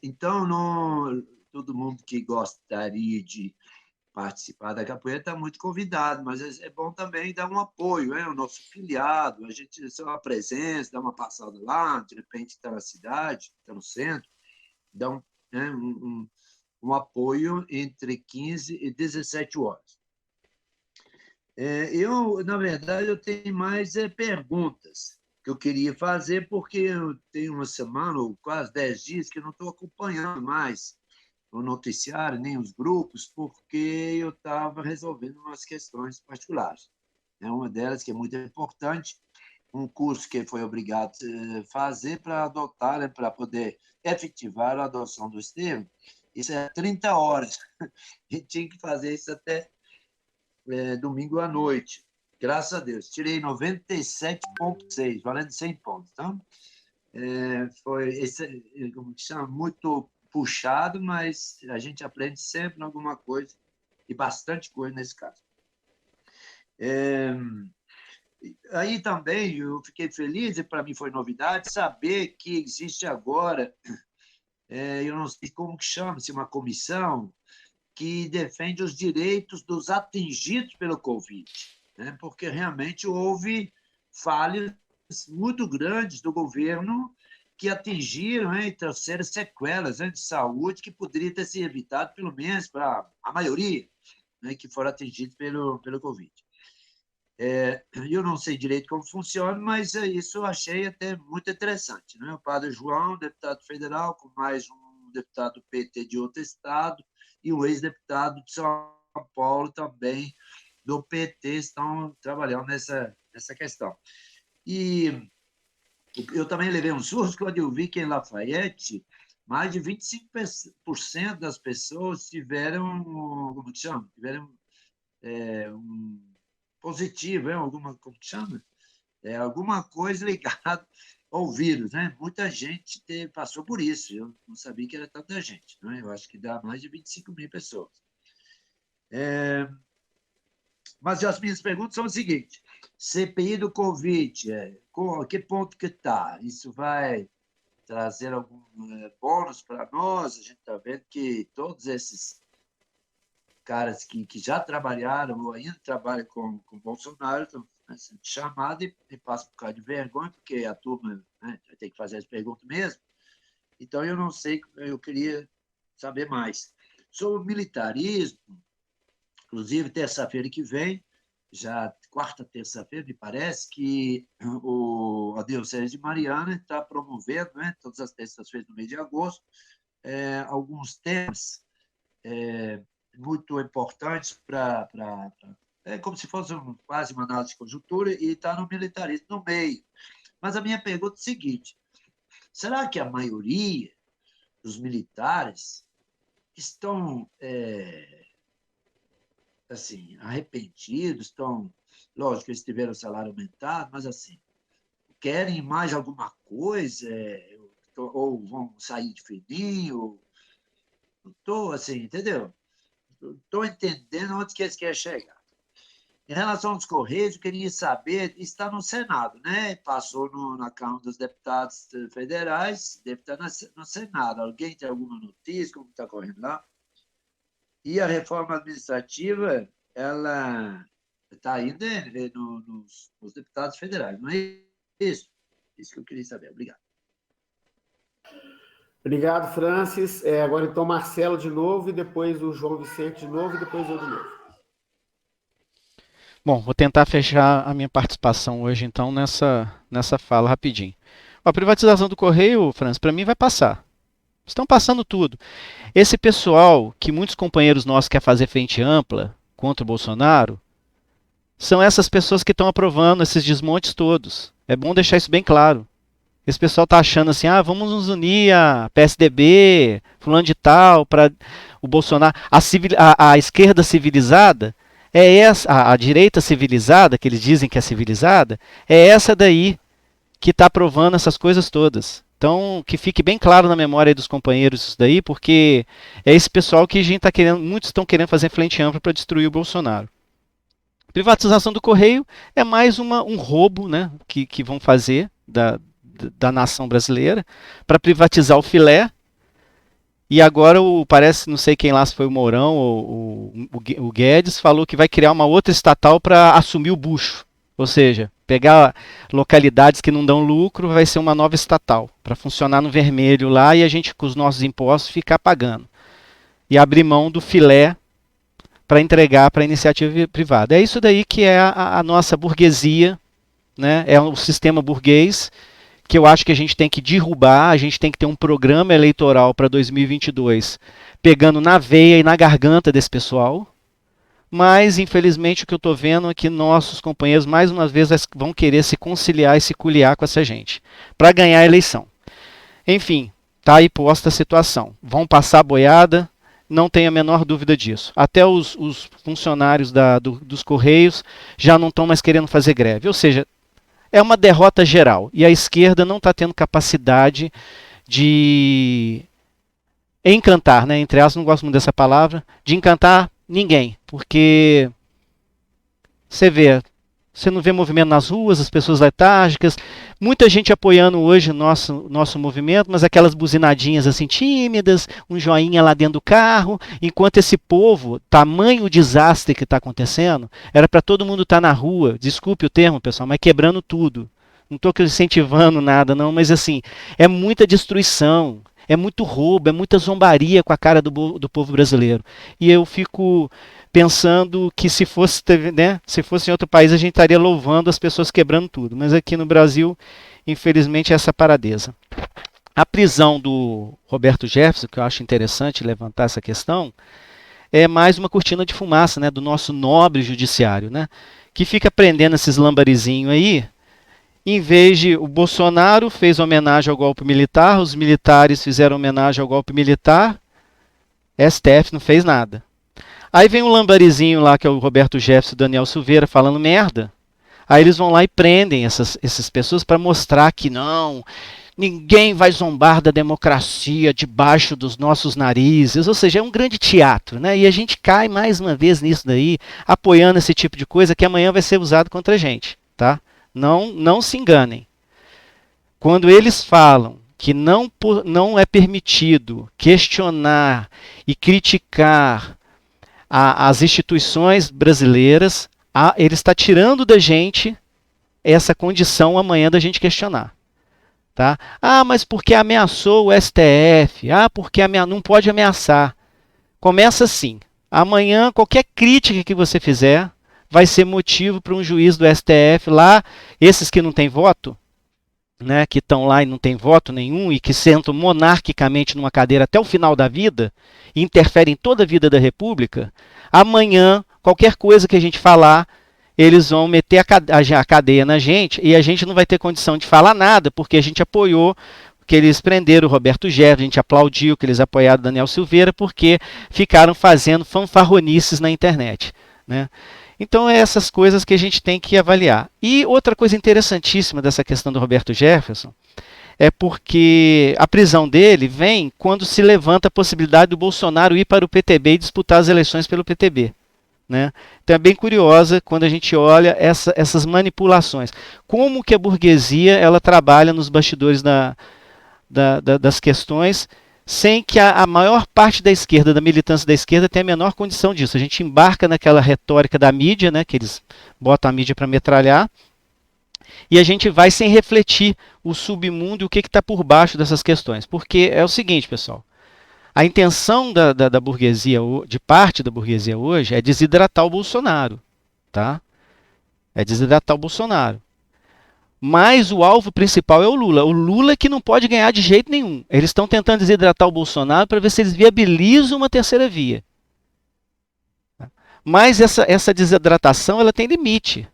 Então, todo mundo que gostaria de participar da capoeira está muito convidado, mas é bom também dar um apoio, né? O nosso filiado, a gente só uma presença, dar uma passada lá, de repente está na cidade, está no centro, dá um apoio entre 15 e 17 horas. Na verdade, eu tenho mais perguntas que eu queria fazer, porque eu tenho uma semana, ou quase 10 dias, que eu não estou acompanhando mais o noticiário, nem os grupos, porque eu estava resolvendo umas questões particulares. Uma delas, que é muito importante, um curso que foi obrigado a fazer para adotar, né, para poder efetivar a adoção do termo. Isso é 30 horas. E tinha que fazer isso até domingo à noite. Graças a Deus. Tirei 97,6, valendo 100 pontos. Então, foi esse, como que chama, muito puxado, mas a gente aprende sempre alguma coisa, e bastante coisa nesse caso. Aí também eu fiquei feliz, e para mim foi novidade, saber que existe agora, eu não sei como que chama-se, uma comissão que defende os direitos dos atingidos pelo Covid, né? Porque realmente houve falhas muito grandes do governo que atingiram, né, e trouxeram sequelas, né, de saúde que poderia ter sido evitado, pelo menos para a maioria, né, que foram atingidos pelo Covid. Eu não sei direito como funciona, mas isso eu achei até muito interessante, né? O padre João, deputado federal, com mais um deputado PT de outro estado, e o ex-deputado de São Paulo também, do PT, estão trabalhando nessa questão. E eu também levei um susto quando eu vi que em Lafayette, mais de 25% das pessoas tiveram, como que chama? Tiveram um positivo, como que chama? Alguma coisa ligada ao vírus, né? Muita gente passou por isso, eu não sabia que era tanta gente, né? Eu acho que dá mais de 25 mil pessoas. Mas as minhas perguntas são o seguinte: CPI do Covid, que ponto que está? Isso vai trazer algum bônus para nós? A gente está vendo que todos esses caras que já trabalharam ou ainda trabalham com Bolsonaro estão sendo chamados e passam por causa de vergonha, porque a turma, né, vai ter que fazer as perguntas mesmo. Então, eu não sei, eu queria saber mais. Sobre o militarismo, inclusive, terça-feira que vem, já quarta, terça-feira, me parece, que a Diocese de Mariana está promovendo, né, todas as terças-feiras no mês de agosto, alguns temas muito importantes como se fosse quase uma análise de conjuntura, e está no militarismo no meio. Mas a minha pergunta é a seguinte: será que a maioria dos militares estão assim, arrependidos, lógico, eles tiveram o salário aumentado, mas assim, querem mais alguma coisa, ou vão sair de fininho? Não estou assim, entendeu? Estou entendendo onde que eles querem chegar. Em relação aos Correios, eu queria saber, está no Senado, né? Passou na Câmara dos Deputados Federais, deve estar no Senado. Alguém tem alguma notícia, como está correndo lá? E a reforma administrativa, ela está ainda nos deputados federais, não é isso? Isso que eu queria saber. Obrigado. Obrigado, Francis. Agora, então, Marcelo de novo, e depois o João Vicente de novo, e depois eu de novo. Bom, vou tentar fechar a minha participação hoje, então, nessa fala rapidinho. A privatização do Correio, Francis, para mim vai passar. Estão passando tudo. Esse pessoal, que muitos companheiros nossos querem fazer frente ampla contra o Bolsonaro, são essas pessoas que estão aprovando esses desmontes todos. É bom deixar isso bem claro. Esse pessoal está achando assim, vamos nos unir a PSDB, fulano de tal, para o Bolsonaro. A esquerda civilizada é essa, a direita civilizada, que eles dizem que é civilizada, é essa daí que está aprovando essas coisas todas. Então, que fique bem claro na memória dos companheiros isso daí, porque é esse pessoal que a gente está querendo, muitos estão querendo fazer frente ampla para destruir o Bolsonaro. Privatização do Correio é mais um roubo, né, que vão fazer da nação brasileira para privatizar o filé. E agora parece, não sei quem lá, se foi o Mourão ou o Guedes, falou que vai criar uma outra estatal para assumir o bucho. Ou seja, pegar localidades que não dão lucro, vai ser uma nova estatal, para funcionar no vermelho lá e a gente, com os nossos impostos, ficar pagando. E abrir mão do filé para entregar para a iniciativa privada. É isso daí que é a nossa burguesia, né? É o sistema burguês que eu acho que a gente tem que derrubar, a gente tem que ter um programa eleitoral para 2022, pegando na veia e na garganta desse pessoal. Mas, infelizmente, o que eu estou vendo é que nossos companheiros, mais uma vez, vão querer se conciliar e se culiar com essa gente, para ganhar a eleição. Enfim, está aí posta a situação. Vão passar a boiada, não tenho a menor dúvida disso. Até os funcionários dos Correios já não estão mais querendo fazer greve. Ou seja, é uma derrota geral. E a esquerda não está tendo capacidade de encantar, né? Entre aspas, não gosto muito dessa palavra, de encantar ninguém. Porque você não vê movimento nas ruas, as pessoas letárgicas, muita gente apoiando hoje o nosso movimento, mas aquelas buzinadinhas assim tímidas, um joinha lá dentro do carro, enquanto esse povo, tamanho desastre que está acontecendo, era para todo mundo estar na rua, desculpe o termo, pessoal, mas quebrando tudo. Não estou incentivando nada, não, mas assim, é muita destruição, é muito roubo, é muita zombaria com a cara do povo brasileiro. E eu fico pensando que se fosse, né, se fosse em outro país a gente estaria louvando as pessoas quebrando tudo. Mas aqui no Brasil, infelizmente, é essa paradeza. A prisão do Roberto Jefferson, que eu acho interessante levantar essa questão, é mais uma cortina de fumaça, né, do nosso nobre judiciário, né, que fica prendendo esses lambarizinhos aí. Em vez de o Bolsonaro fez homenagem ao golpe militar, os militares fizeram homenagem ao golpe militar, STF não fez nada. Aí vem um lambarizinho lá, que é o Roberto Jefferson e o Daniel Silveira, falando merda. Aí eles vão lá e prendem essas pessoas para mostrar que não, ninguém vai zombar da democracia debaixo dos nossos narizes. Ou seja, é um grande teatro, né? E a gente cai mais uma vez nisso daí, apoiando esse tipo de coisa que amanhã vai ser usado contra a gente, tá? Não se enganem. Quando eles falam que não é permitido questionar e criticar as instituições brasileiras, ele está tirando da gente essa condição amanhã da gente questionar. Tá? Ah, mas porque ameaçou o STF? Ah, porque não pode ameaçar. Começa assim. Amanhã, qualquer crítica que você fizer vai ser motivo para um juiz do STF lá, esses que não têm voto, né, que estão lá e não têm voto nenhum e que sentam monarquicamente numa cadeira até o final da vida e interferem em toda a vida da República, amanhã, qualquer coisa que a gente falar, eles vão meter a cadeia na gente e a gente não vai ter condição de falar nada, porque a gente apoiou que eles prenderam o Roberto Jefferson, a gente aplaudiu que eles apoiaram o Daniel Silveira, porque ficaram fazendo fanfarronices na internet, né? Então, é essas coisas que a gente tem que avaliar. E outra coisa interessantíssima dessa questão do Roberto Jefferson é porque a prisão dele vem quando se levanta a possibilidade do Bolsonaro ir para o PTB e disputar as eleições pelo PTB. Né? Então, é bem curiosa quando a gente olha essas manipulações. Como que a burguesia ela trabalha nos bastidores das questões, sem que a maior parte da esquerda, da militância da esquerda, tenha a menor condição disso. A gente embarca naquela retórica da mídia, né, que eles botam a mídia para metralhar, e a gente vai sem refletir o submundo e o que está por baixo dessas questões. Porque é o seguinte, pessoal, a intenção da burguesia, de parte da burguesia hoje, é desidratar o Bolsonaro. Tá? É desidratar o Bolsonaro. Mas o alvo principal é o Lula. O Lula que não pode ganhar de jeito nenhum. Eles estão tentando desidratar o Bolsonaro para ver se eles viabilizam uma terceira via. Mas essa desidratação ela tem limite.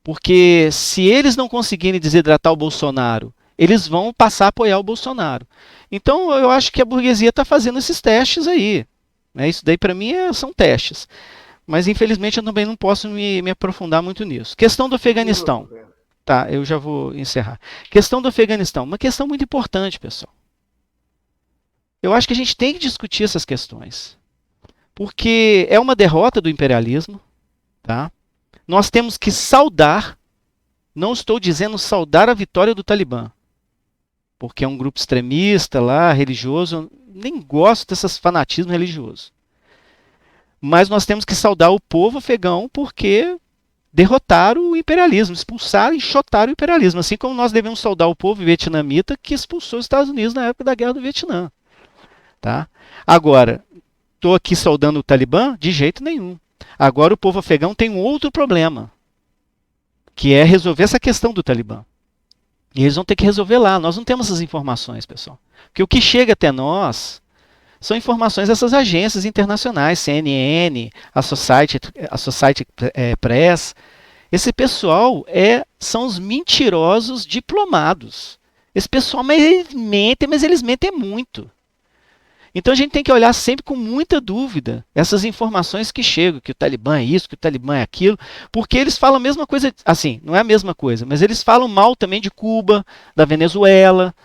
Porque se eles não conseguirem desidratar o Bolsonaro, eles vão passar a apoiar o Bolsonaro. Então eu acho que a burguesia está fazendo esses testes aí. Isso daí para mim são testes. Mas infelizmente eu também não posso me aprofundar muito nisso. Questão do Afeganistão. Tá, eu já vou encerrar. Questão do Afeganistão, uma questão muito importante, pessoal. Eu acho que a gente tem que discutir essas questões. Porque é uma derrota do imperialismo, tá? Nós temos que saudar, não estou dizendo saudar a vitória do Talibã, porque é um grupo extremista lá, religioso, nem gosto desses fanatismos religiosos. Mas nós temos que saudar o povo afegão porque derrotaram o imperialismo, expulsaram e enxotaram o imperialismo, assim como nós devemos saudar o povo vietnamita que expulsou os Estados Unidos na época da Guerra do Vietnã. Tá? Agora, estou aqui saudando o Talibã? De jeito nenhum. Agora o povo afegão tem um outro problema, que é resolver essa questão do Talibã. E eles vão ter que resolver lá. Nós não temos essas informações, pessoal. Porque o que chega até nós são informações dessas agências internacionais, CNN, a Society Press. Esse pessoal são os mentirosos diplomados. Esse pessoal, mas eles mentem muito. Então a gente tem que olhar sempre com muita dúvida essas informações que chegam, que o Talibã é isso, que o Talibã é aquilo, porque eles falam a mesma coisa, assim, não é a mesma coisa, mas eles falam mal também de Cuba, da Venezuela.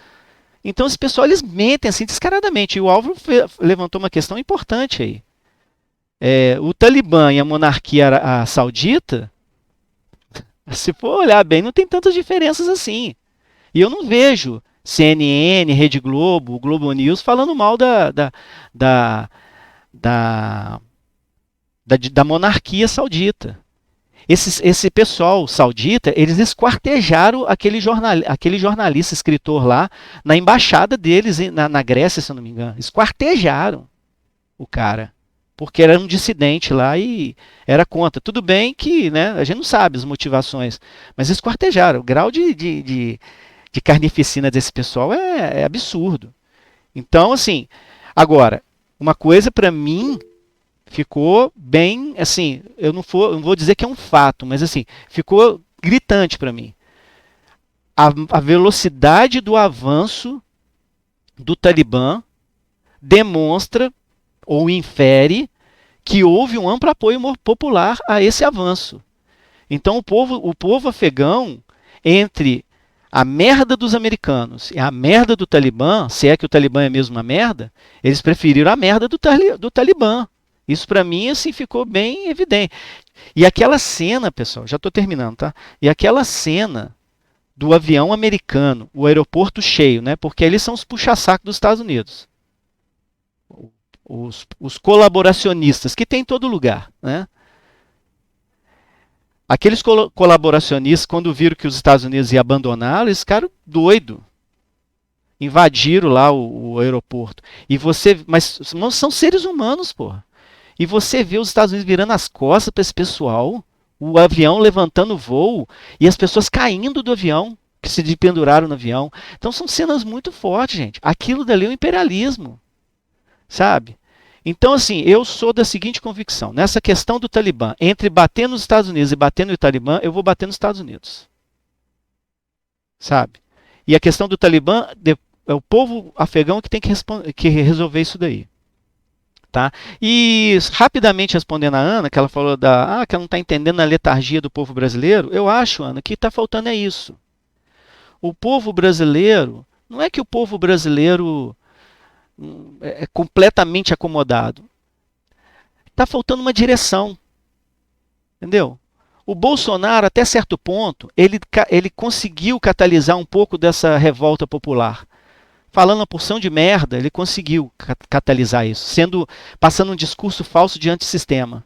Então esse pessoal, eles mentem assim descaradamente. E o Álvaro levantou uma questão importante aí. O Talibã e a monarquia saudita, se for olhar bem, não tem tantas diferenças assim. E eu não vejo CNN, Rede Globo, Globo News falando mal da, da, da monarquia saudita. Esse pessoal saudita, eles esquartejaram aquele jornalista, escritor lá, na embaixada deles, na Grécia, se eu não me engano. Esquartejaram o cara. Porque era um dissidente lá e era contra. Tudo bem que, né, a gente não sabe as motivações, mas esquartejaram. O grau de carnificina desse pessoal é absurdo. Então, assim, agora, uma coisa para mim ficou bem, assim, eu não vou dizer que é um fato, mas assim, ficou gritante para mim. A velocidade do avanço do Talibã demonstra ou infere que houve um amplo apoio popular a esse avanço. Então o povo afegão, entre a merda dos americanos e a merda do Talibã, se é que o Talibã é mesmo uma merda, eles preferiram a merda do Talibã. Isso para mim assim ficou bem evidente. E aquela cena, pessoal, já estou terminando, tá? E aquela cena do avião americano, o aeroporto cheio, né? Porque eles são os puxa-saco dos Estados Unidos. Os colaboracionistas, que tem em todo lugar, né? Aqueles colaboracionistas, quando viram que os Estados Unidos iam abandoná-lo, eles ficaram doidos. Invadiram lá o aeroporto. Mas são seres humanos, porra. E você vê os Estados Unidos virando as costas para esse pessoal, o avião levantando o voo e as pessoas caindo do avião, que se penduraram no avião. Então são cenas muito fortes, gente. Aquilo dali é o imperialismo, sabe? Então, assim, eu sou da seguinte convicção: nessa questão do Talibã, entre bater nos Estados Unidos e bater no Talibã, eu vou bater nos Estados Unidos, sabe? E a questão do Talibã é o povo afegão que tem que resolver isso daí. Tá? E rapidamente respondendo a Ana, que ela falou que ela não está entendendo a letargia do povo brasileiro, eu acho, Ana, que está faltando é isso. O povo brasileiro, não é que o povo brasileiro é completamente acomodado. Está faltando uma direção, entendeu? O Bolsonaro, até certo ponto, ele conseguiu catalisar um pouco dessa revolta popular. Falando uma porção de merda, ele conseguiu catalisar isso, passando um discurso falso de antissistema.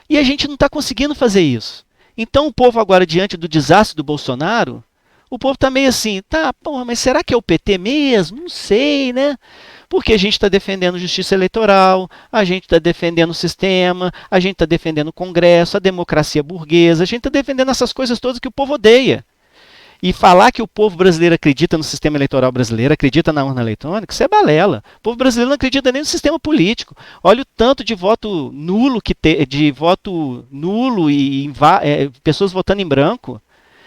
E a gente não está conseguindo fazer isso. Então o povo agora, diante do desastre do Bolsonaro, o povo está meio assim, tá, porra, mas será que é o PT mesmo? Não sei, né? Porque a gente está defendendo justiça eleitoral, a gente está defendendo o sistema, a gente está defendendo o Congresso, a democracia burguesa, a gente está defendendo essas coisas todas que o povo odeia. E falar que o povo brasileiro acredita no sistema eleitoral brasileiro, acredita na urna eletrônica, isso é balela. O povo brasileiro não acredita nem no sistema político. Olha o tanto de voto nulo e pessoas votando em branco.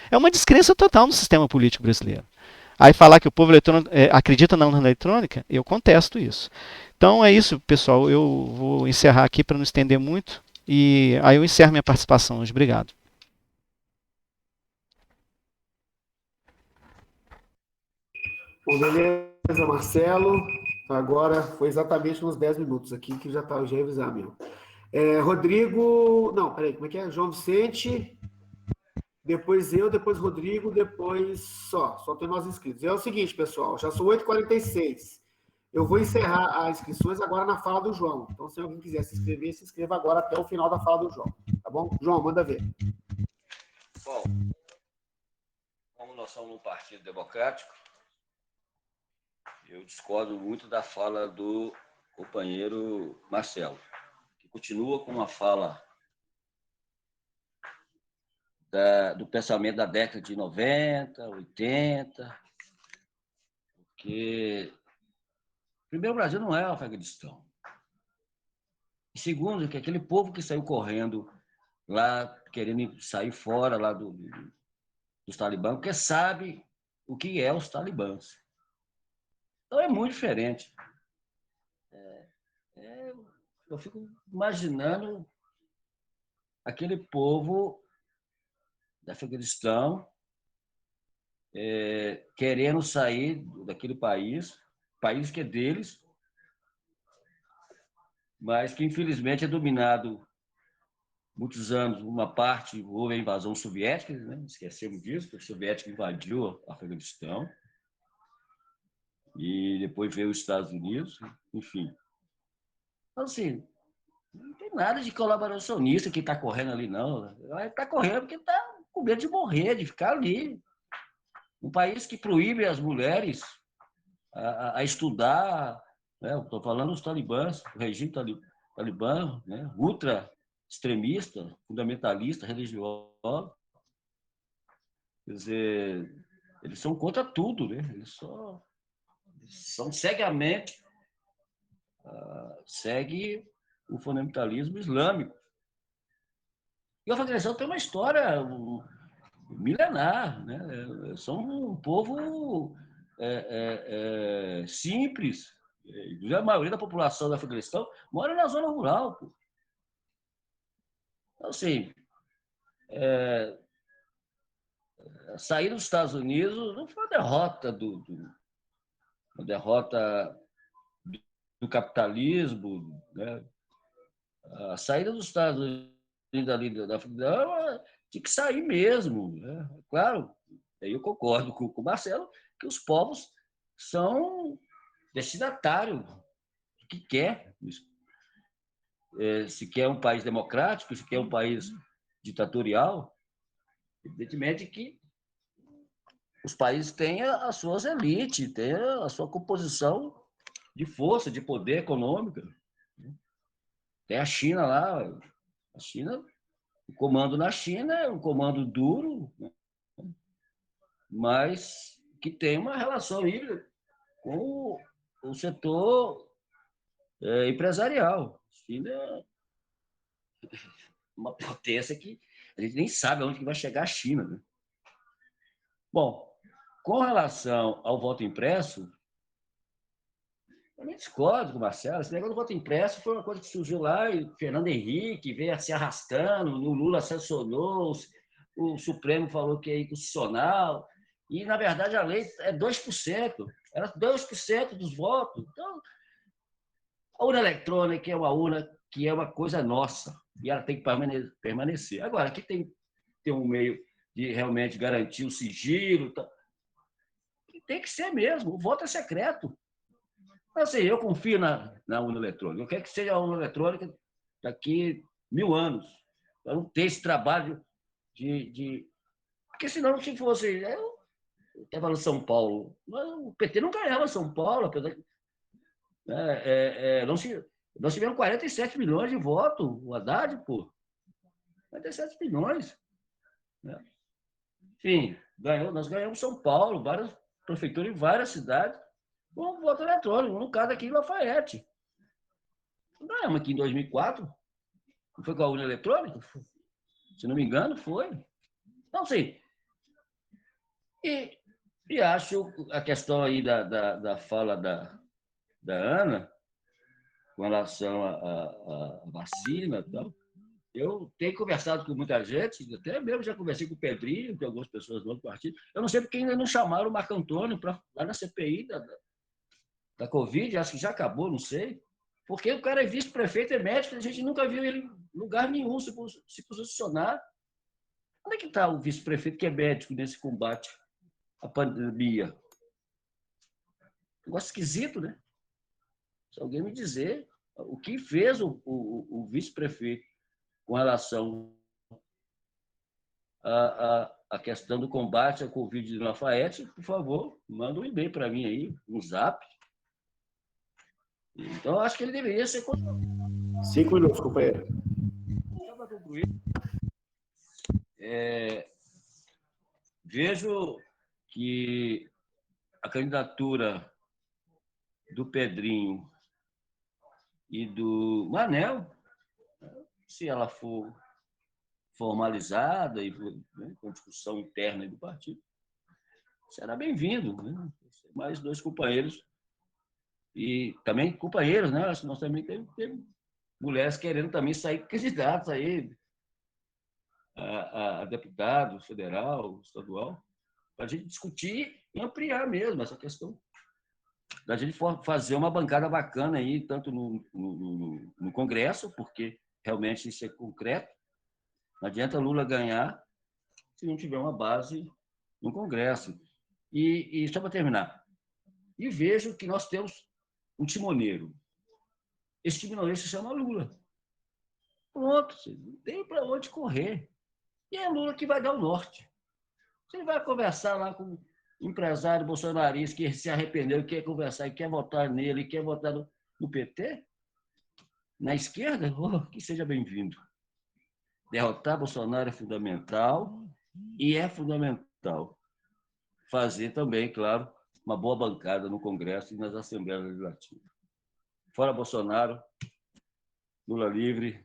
É uma descrença total no sistema político brasileiro. Aí falar que o povo acredita na urna eletrônica, eu contesto isso. Então é isso, pessoal. Eu vou encerrar aqui para não estender muito. E aí eu encerro minha participação hoje. Obrigado. Bom, beleza, Marcelo. Agora foi exatamente uns 10 minutos aqui que já ia avisar mesmo. Rodrigo. Não, peraí, como é que é? João Vicente. Depois eu, depois Rodrigo, depois só tem nós inscritos. É o seguinte, pessoal, já são 8h46. Eu vou encerrar as inscrições agora na fala do João. Então, se alguém quiser se inscrever, se inscreva agora até o final da fala do João. Tá bom? João, manda ver. Bom, como nós somos um partido democrático, eu discordo muito da fala do companheiro Marcelo, que continua com uma fala do pensamento da década de 90, 80, porque, primeiro, o Brasil não é o Afeganistão. E segundo, que aquele povo que saiu correndo lá, querendo sair fora lá dos talibãs, porque sabe o que é os talibãs. Então é muito diferente. Eu fico imaginando aquele povo do Afeganistão querendo sair daquele país que é deles, mas que infelizmente é dominado muitos anos, uma parte, houve a invasão soviética, né? Esquecemos disso, que a soviética invadiu o Afeganistão, e depois veio os Estados Unidos, enfim. Então, assim, não tem nada de colaboracionista que está correndo ali, não. Está correndo porque está com medo de morrer, de ficar ali. Um país que proíbe as mulheres a estudar, né? Estou falando dos talibãs, o regime talibã, né? Ultra extremista, fundamentalista, religioso. Quer dizer, eles são contra tudo, né? Eles são cegamente segue o fundamentalismo islâmico. E o Afeganistão tem uma história milenar, né? São um povo simples. A maioria da população do Afeganistão mora na zona rural. Pô. Então, assim, sair dos Estados Unidos não foi uma derrota uma derrota do capitalismo, né? A saída dos Estados Unidos ali da África tinha que sair mesmo, né? Claro, aí eu concordo com o Marcelo que os povos são destinatários do que quer. Se quer um país democrático, se quer um país ditatorial, evidentemente que os países têm as suas elites, têm a sua composição de força, de poder econômico. Tem a China lá, a China, o comando na China é um comando duro, mas que tem uma relação híbrida com o setor empresarial. A China é uma potência que a gente nem sabe aonde que vai chegar a China. Né? Bom, com relação ao voto impresso, eu nem discordo com o Marcelo. Esse negócio do voto impresso foi uma coisa que surgiu lá, e o Fernando Henrique veio se arrastando, o Lula sancionou, o Supremo falou que é inconstitucional, e, na verdade, a lei é 2%. Era 2% dos votos. Então, a urna eletrônica é uma urna que é uma coisa nossa, e ela tem que permanecer. Agora, aqui tem um meio de realmente garantir o sigilo. Tem que ser mesmo, o voto é secreto. Assim, eu confio na urna eletrônica. Eu quero que seja a urna eletrônica daqui 1000 anos. Para não ter esse trabalho de... Porque senão, se fosse... Eu estava no São Paulo. O PT não ganhava São Paulo. Apesar de, nós tivemos 47 milhões de votos. O Haddad, pô. 47 milhões. Né? Enfim, nós ganhamos São Paulo, várias prefeituras em várias cidades, com voto eletrônico, no caso aqui em Lafayette. Ganhamos aqui em 2004, não foi com a urna eletrônica? Se não me engano, foi. Então, assim, e acho a questão aí da fala da Ana, com relação à vacina e tal, eu tenho conversado com muita gente, até mesmo já conversei com o Pedrinho, com algumas pessoas do outro partido. Eu não sei porque ainda não chamaram o Marco Antônio lá na CPI da Covid, acho que já acabou, não sei. Porque o cara é vice-prefeito, é médico, a gente nunca viu ele em lugar nenhum se posicionar. Onde é que está o vice-prefeito que é médico nesse combate à pandemia? Negócio esquisito, né? Se alguém me dizer o que fez o vice-prefeito com relação à questão do combate à Covid de Lafayette, por favor, manda um e-mail para mim aí, um zap. Então, eu acho que ele deveria ser... 5 minutos, companheiro. Só para concluir, vejo que a candidatura do Pedrinho e do Manel, se ela for formalizada e, né, com discussão interna do partido, será bem-vindo, né? Mais 2 companheiros e também companheiros, né? Acho que nós também temos mulheres querendo também sair candidatos aí a deputado federal, estadual, para a gente discutir e ampliar mesmo essa questão da gente fazer uma bancada bacana aí, tanto no Congresso, porque realmente isso é concreto. Não adianta Lula ganhar se não tiver uma base no Congresso. E só para terminar, e vejo que nós temos um timoneiro. Esse timoneiro se chama Lula. Pronto, não tem para onde correr. E é Lula que vai dar o norte. Você vai conversar lá com empresário bolsonarista que se arrependeu, quer conversar, quer votar nele, quer votar no PT, na esquerda, que seja bem-vindo. Derrotar Bolsonaro é fundamental e é fundamental fazer também, claro, uma boa bancada no Congresso e nas Assembleias Legislativas. Fora Bolsonaro, Lula livre,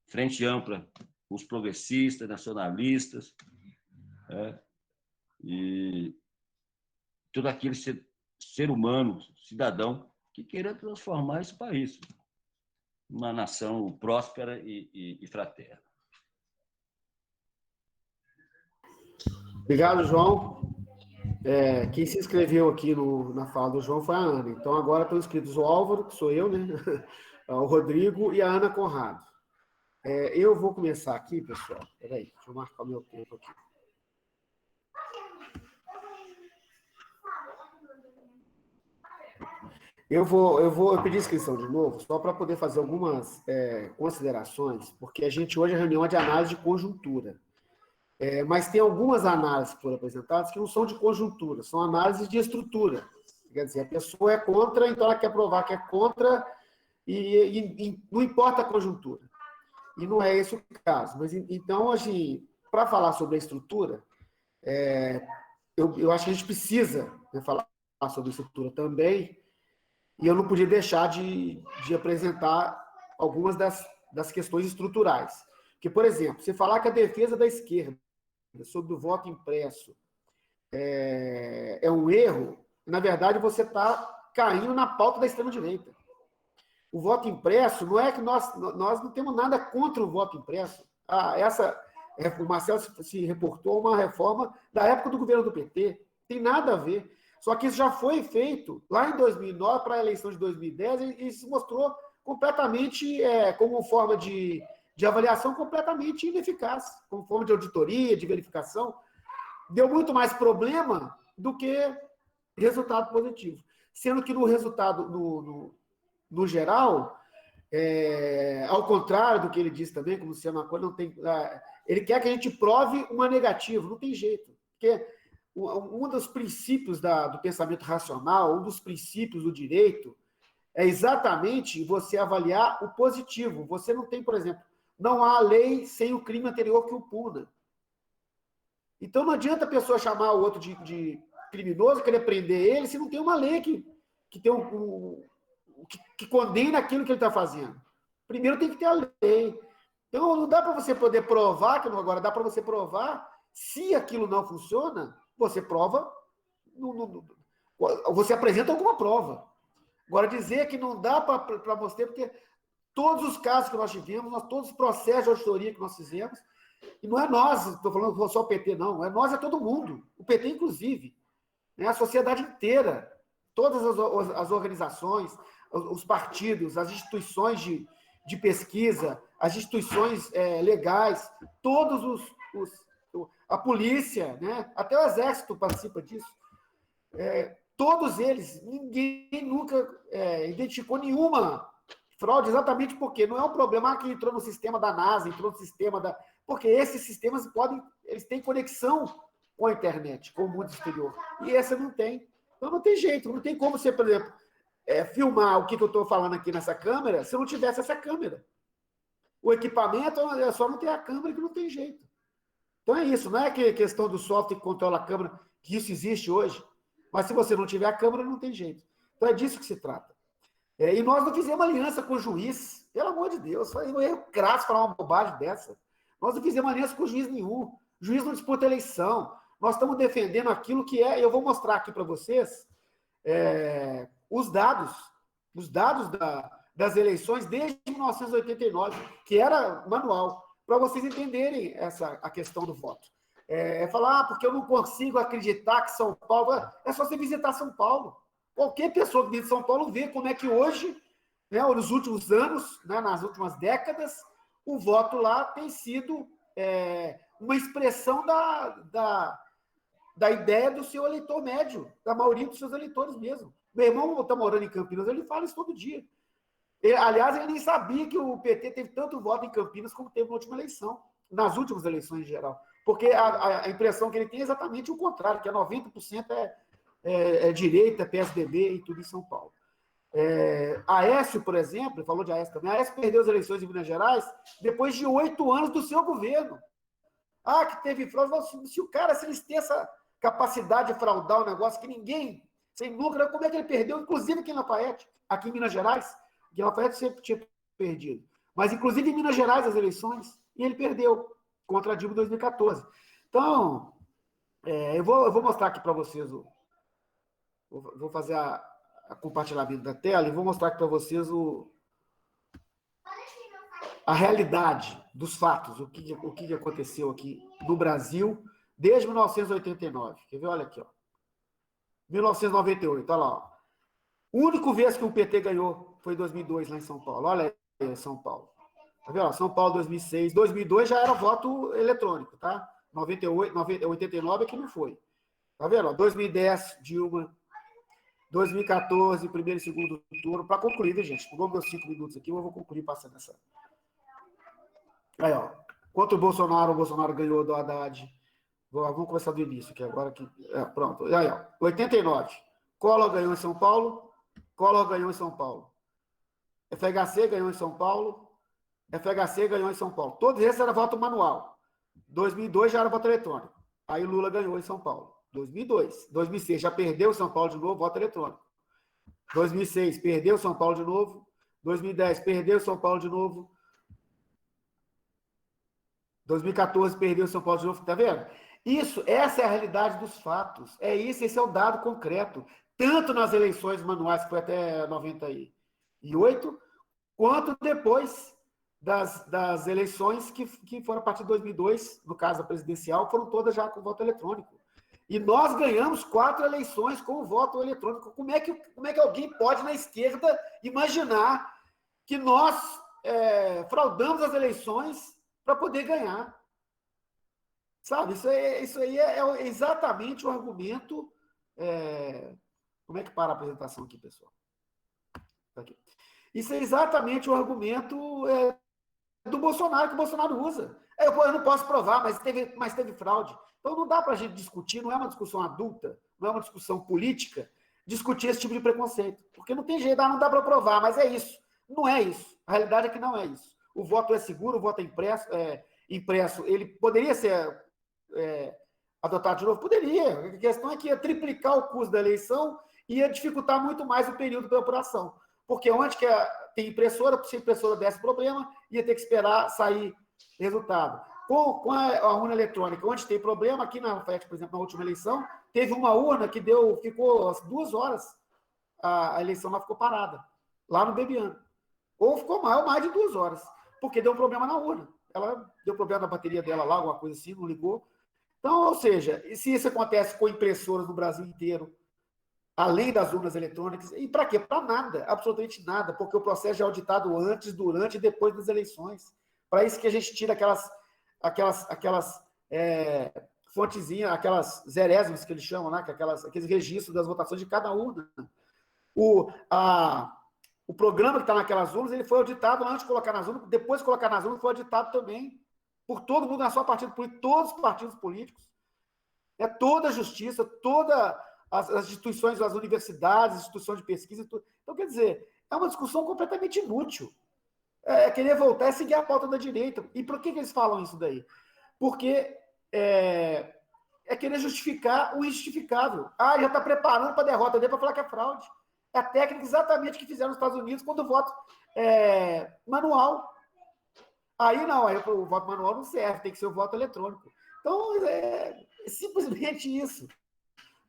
frente ampla, os progressistas, nacionalistas, e todo aquele ser humano, cidadão, que queira transformar esse país numa nação próspera e fraterna. Obrigado, João. Quem se inscreveu aqui na fala do João foi a Ana. Então, agora estão inscritos o Álvaro, que sou eu, né? O Rodrigo e a Ana Conrado. Eu vou começar aqui, pessoal. Peraí, deixa eu marcar o meu tempo aqui. Eu pedi inscrição de novo, só para poder fazer algumas considerações, porque a gente hoje é reunião de análise de conjuntura. Mas tem algumas análises que foram apresentadas que não são de conjuntura, são análises de estrutura. Quer dizer, a pessoa é contra, então ela quer provar que é contra, e não importa a conjuntura. E não é esse o caso. Mas, então, assim, para falar sobre a estrutura, eu acho que a gente precisa, né, falar sobre a estrutura também, e eu não podia deixar de apresentar algumas das questões estruturais. Porque, por exemplo, você falar que a defesa da esquerda sobre o voto impresso é um erro, na verdade, você está caindo na pauta da extrema-direita. O voto impresso, não é que nós não temos nada contra o voto impresso. O Marcelo se reportou uma reforma da época do governo do PT, tem nada a ver. Só que isso já foi feito lá em 2009, para a eleição de 2010, e se mostrou completamente, como forma de avaliação, completamente ineficaz, como forma de auditoria, de verificação. Deu muito mais problema do que resultado positivo. Sendo que no resultado, no geral, ao contrário do que ele disse também, como se chama uma coisa, não tem, ele quer que a gente prove uma negativa, não tem jeito. Porque um dos princípios do pensamento racional, um dos princípios do direito, é exatamente você avaliar o positivo. Você não tem, por exemplo, não há lei sem o crime anterior que o puna. Então não adianta a pessoa chamar o outro de criminoso, querer prender ele, se não tem uma lei que tem que condena aquilo que ele está fazendo. Primeiro tem que ter a lei. Então não dá para você poder provar, que agora dá para você provar, se aquilo não funciona, você prova, você apresenta alguma prova. Agora, dizer que não dá para mostrar, porque todos os casos que nós tivemos, todos os processos de auditoria que nós fizemos, e não é nós, estou falando só o PT, não, é todo mundo, o PT inclusive, né, a sociedade inteira, todas as organizações, os partidos, as instituições de pesquisa, as instituições legais, todos a polícia, né, até o Exército participa disso, todos eles, ninguém nunca identificou nenhuma fraude, exatamente porque não é um problema que entrou no sistema da NASA, entrou no sistema da... Porque esses sistemas eles têm conexão com a internet, com o mundo exterior. E essa não tem. Então não tem jeito, não tem como você, por exemplo, filmar o que eu estou falando aqui nessa câmera se não tivesse essa câmera. O equipamento é só não ter a câmera que não tem jeito. Então é isso, não é que questão do software que controla a Câmara, que isso existe hoje, mas se você não tiver a Câmara, não tem jeito. Então é disso que se trata. E nós não fizemos aliança com o juiz, pelo amor de Deus, foi um erro crasso falar uma bobagem dessa. Nós não fizemos aliança com o juiz nenhum, o juiz não disputa eleição, nós estamos defendendo aquilo que é, eu vou mostrar aqui para vocês, os dados das eleições desde 1989, que era manual, para vocês entenderem a questão do voto. Falar, porque eu não consigo acreditar que São Paulo... É só você visitar São Paulo. Qualquer pessoa que visita São Paulo vê como é que hoje, né, nos últimos anos, né, nas últimas décadas, o voto lá tem sido uma expressão da ideia do seu eleitor médio, da maioria dos seus eleitores mesmo. Meu irmão está morando em Campinas, ele fala isso todo dia. Aliás, ele nem sabia que o PT teve tanto voto em Campinas como teve na última eleição, nas últimas eleições em geral. Porque a impressão que ele tem é exatamente o contrário, que 90% direita, PSDB e tudo em São Paulo. Aécio, por exemplo, ele falou de Aécio também, Aécio perdeu as eleições em Minas Gerais depois de 8 anos do seu governo. Que teve fraude. Se o cara, se eles têm essa capacidade de fraudar o negócio que ninguém, sem lucro, como é que ele perdeu? Inclusive aqui em Lafayette, aqui em Minas Gerais, que Lafayette sempre tinha perdido. Mas, inclusive, em Minas Gerais, as eleições, e ele perdeu contra a Dilma em 2014. Então, eu vou mostrar aqui para vocês, vou fazer a compartilhamento da tela e vou mostrar aqui para vocês a realidade dos fatos, o que aconteceu aqui no Brasil desde 1989. Quer ver? Olha aqui, ó. 1998, olha lá, ó. O único vez que o PT ganhou foi em 2002, lá em São Paulo. Olha aí, São Paulo. Tá vendo? São Paulo, 2006. 2002 já era voto eletrônico, tá? 89 é que não foi. Tá vendo? 2010, Dilma. 2014, primeiro e segundo turno. Para concluir, viu, gente? Pegou meus 5 minutos aqui, eu vou concluir passando essa. Aí, ó. Contra o Bolsonaro ganhou do Haddad. Vamos começar do início, que agora que. Pronto. Aí, ó. 89. Collor ganhou em São Paulo. Collor ganhou em São Paulo. FHC ganhou em São Paulo. FHC ganhou em São Paulo. Todos esses eram voto manual. 2002 já era voto eletrônico. Aí Lula ganhou em São Paulo. 2002. 2006 já perdeu São Paulo de novo, voto eletrônico. 2006 perdeu São Paulo de novo. 2010 perdeu São Paulo de novo. 2014 perdeu São Paulo de novo. Tá vendo? Essa é a realidade dos fatos. Esse é o dado concreto. Tanto nas eleições manuais, que foi até 98, quanto depois das eleições que foram a partir de 2002, no caso da presidencial, foram todas já com voto eletrônico. E nós ganhamos 4 eleições com o voto eletrônico. Como é que alguém pode, na esquerda, imaginar que nós fraudamos as eleições para poder ganhar? Sabe, isso aí é exatamente o argumento... Como é que para a apresentação aqui, pessoal? Aqui. Isso é exatamente o argumento do Bolsonaro, que o Bolsonaro usa. Eu não posso provar, mas teve fraude. Então não dá para a gente discutir, não é uma discussão adulta, não é uma discussão política, discutir esse tipo de preconceito. Porque não tem jeito, não dá para provar, mas é isso. Não é isso. A realidade é que não é isso. O voto é seguro, o voto é impresso, ele poderia ser adotado de novo? Poderia. A questão é que ia triplicar o custo da eleição e ia dificultar muito mais o período da apuração. Porque onde que tem impressora, se a impressora desse problema, ia ter que esperar sair resultado. Com a urna eletrônica, onde tem problema, aqui na Lafayette, por exemplo, na última eleição, teve uma urna que ficou as 2 horas, a eleição lá ficou parada, lá no Bebiano. Ou ficou mais de 2 horas, porque deu um problema na urna. Ela deu problema na bateria dela lá, alguma coisa assim, não ligou. Então, ou seja, se isso acontece com impressoras no Brasil inteiro, além das urnas eletrônicas, e para quê? Para nada, absolutamente nada, porque o processo já é auditado antes, durante e depois das eleições. Para isso que a gente tira aquelas fontezinhas, aquelas zerésimas que eles chamam, né? Aqueles registros das votações de cada urna. O programa que está naquelas urnas, ele foi auditado antes de colocar nas urnas, depois de colocar nas urnas, foi auditado também por todo mundo, não só partido político, todos os partidos políticos. Toda a justiça, todas as instituições, as universidades, as instituições de pesquisa. Tudo. Então, quer dizer, é uma discussão completamente inútil. Querer voltar e seguir a pauta da direita. E por que eles falam isso daí? Porque é querer justificar o injustificável. Já está preparando para a derrota dele para falar que é fraude. É a técnica exatamente que fizeram nos Estados Unidos quando o voto manual. Aí não, aí o voto manual não serve, tem que ser o voto eletrônico. Então, é simplesmente isso.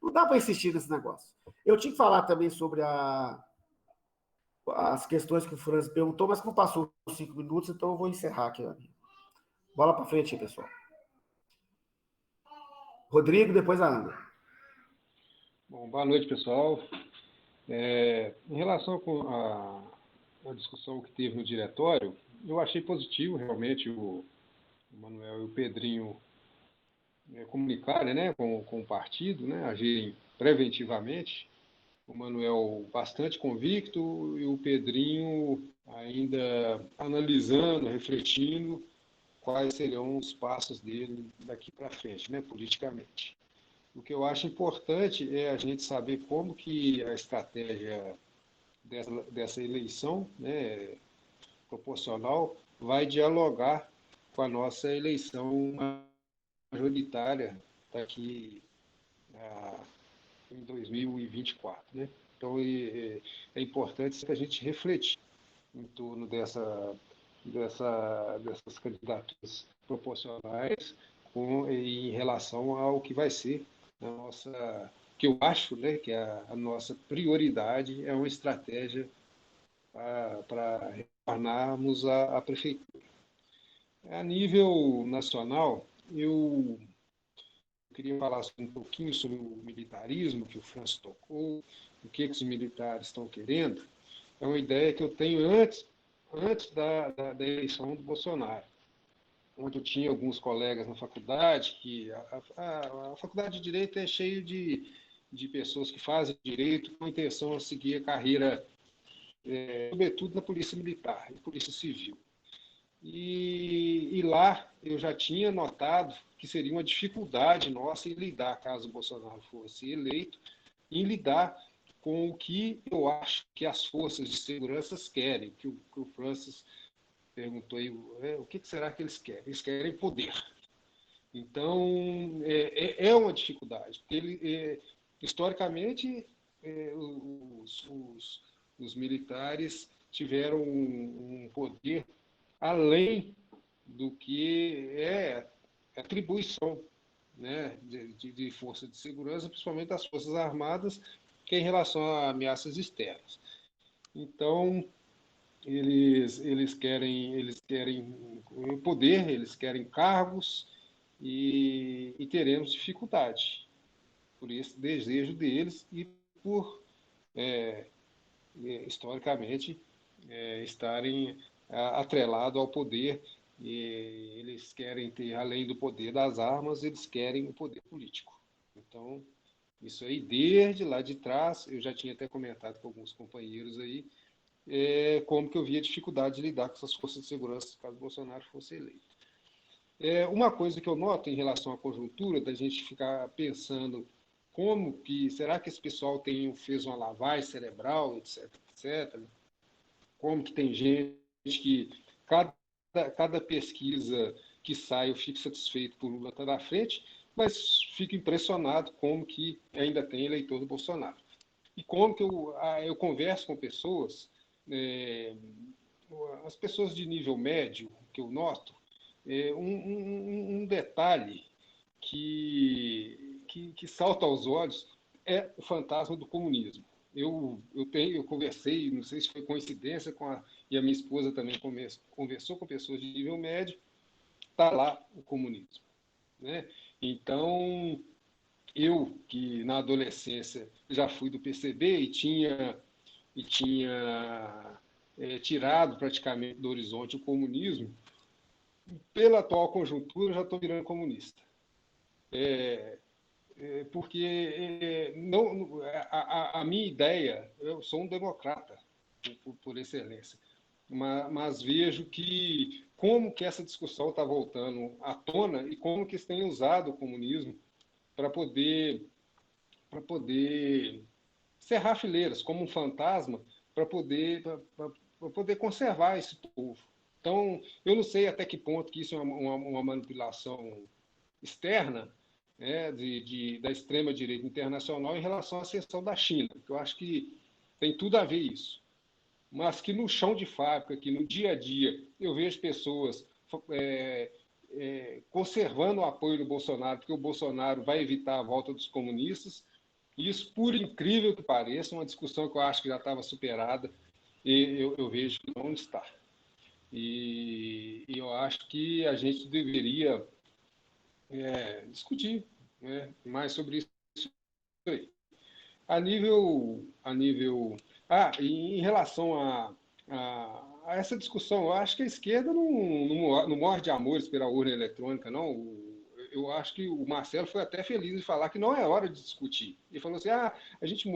Não dá para insistir nesse negócio. Eu tinha que falar também sobre as questões que o Franz perguntou, mas como passou os 5 minutos, então eu vou encerrar aqui. Bola para frente aí, pessoal. Rodrigo, depois a Ana. Bom, boa noite, pessoal. Em relação à discussão que teve no diretório, eu achei positivo, realmente, o Manuel e o Pedrinho comunicarem, né, com o partido, né, agirem preventivamente. O Manuel bastante convicto e o Pedrinho ainda analisando, refletindo quais serão os passos dele daqui para frente, né, politicamente. O que eu acho importante é a gente saber como que a estratégia dessa eleição, né, proporcional, vai dialogar com a nossa eleição majoritária daqui em 2024, né? Então, é importante que a gente refletir em torno dessas candidaturas proporcionais em relação ao que vai ser a nossa, que eu acho, né, que a nossa prioridade é uma estratégia para retornarmos à prefeitura. A nível nacional, eu queria falar um pouquinho sobre o militarismo que o Franz tocou, o que os militares estão querendo. É uma ideia que eu tenho antes da eleição do Bolsonaro, onde eu tinha alguns colegas na faculdade, que a faculdade de Direito é cheia de pessoas que fazem Direito com a intenção de seguir a carreira, sobretudo na Polícia Militar e Polícia Civil. E lá eu já tinha notado que seria uma dificuldade nossa em lidar, caso o Bolsonaro fosse eleito, em lidar com o que eu acho que as forças de segurança querem, que o Francis perguntou aí, o que será que eles querem? Eles querem poder. Então, é uma dificuldade, porque historicamente, os militares tiveram um poder além do que é atribuição, né, de força de segurança, principalmente das Forças Armadas, que é em relação a ameaças externas. Então, eles querem poder, eles querem cargos e teremos dificuldade por esse desejo deles e por, historicamente, estarem atrelados ao poder. E eles querem ter, além do poder das armas, eles querem o poder político. Então, isso aí, desde lá de trás, eu já tinha até comentado com alguns companheiros aí, como que eu via dificuldade de lidar com essas forças de segurança caso Bolsonaro fosse eleito. Uma coisa que eu noto em relação à conjuntura, da gente ficar pensando como que, será que esse pessoal fez uma lavagem cerebral, etc, etc, como que tem gente que cada pesquisa que sai eu fico satisfeito por Lula estar na frente, mas fico impressionado como que ainda tem eleitor do Bolsonaro. E como que eu converso com pessoas, as pessoas de nível médio, que eu noto, um detalhe que salta aos olhos é o fantasma do comunismo. Eu conversei, não sei se foi coincidência, e a minha esposa também conversou com pessoas de nível médio, está lá o comunismo, né? Então, eu, que na adolescência já fui do PCB e tinha tirado praticamente do horizonte o comunismo, pela atual conjuntura já estou virando comunista. Porque a minha ideia, eu sou um democrata por excelência, mas vejo que como que essa discussão está voltando à tona e como que eles têm usado o comunismo para poder cerrar fileiras, como um fantasma, para poder conservar esse povo. Então, eu não sei até que ponto que isso é uma manipulação externa, né, da extrema-direita internacional em relação à ascensão da China, que eu acho que tem tudo a ver isso. Mas que no chão de fábrica, que no dia a dia, eu vejo pessoas conservando o apoio do Bolsonaro, porque o Bolsonaro vai evitar a volta dos comunistas. Isso, por incrível que pareça, uma discussão que eu acho que já estava superada, e eu vejo que não está. E eu acho que a gente deveria discutir, né, mais sobre isso aí. E em relação a essa discussão, eu acho que a esquerda não morre de amores pela urna eletrônica, não. Eu acho que o Marcelo foi até feliz em falar que não é hora de discutir. Ele falou assim, a gente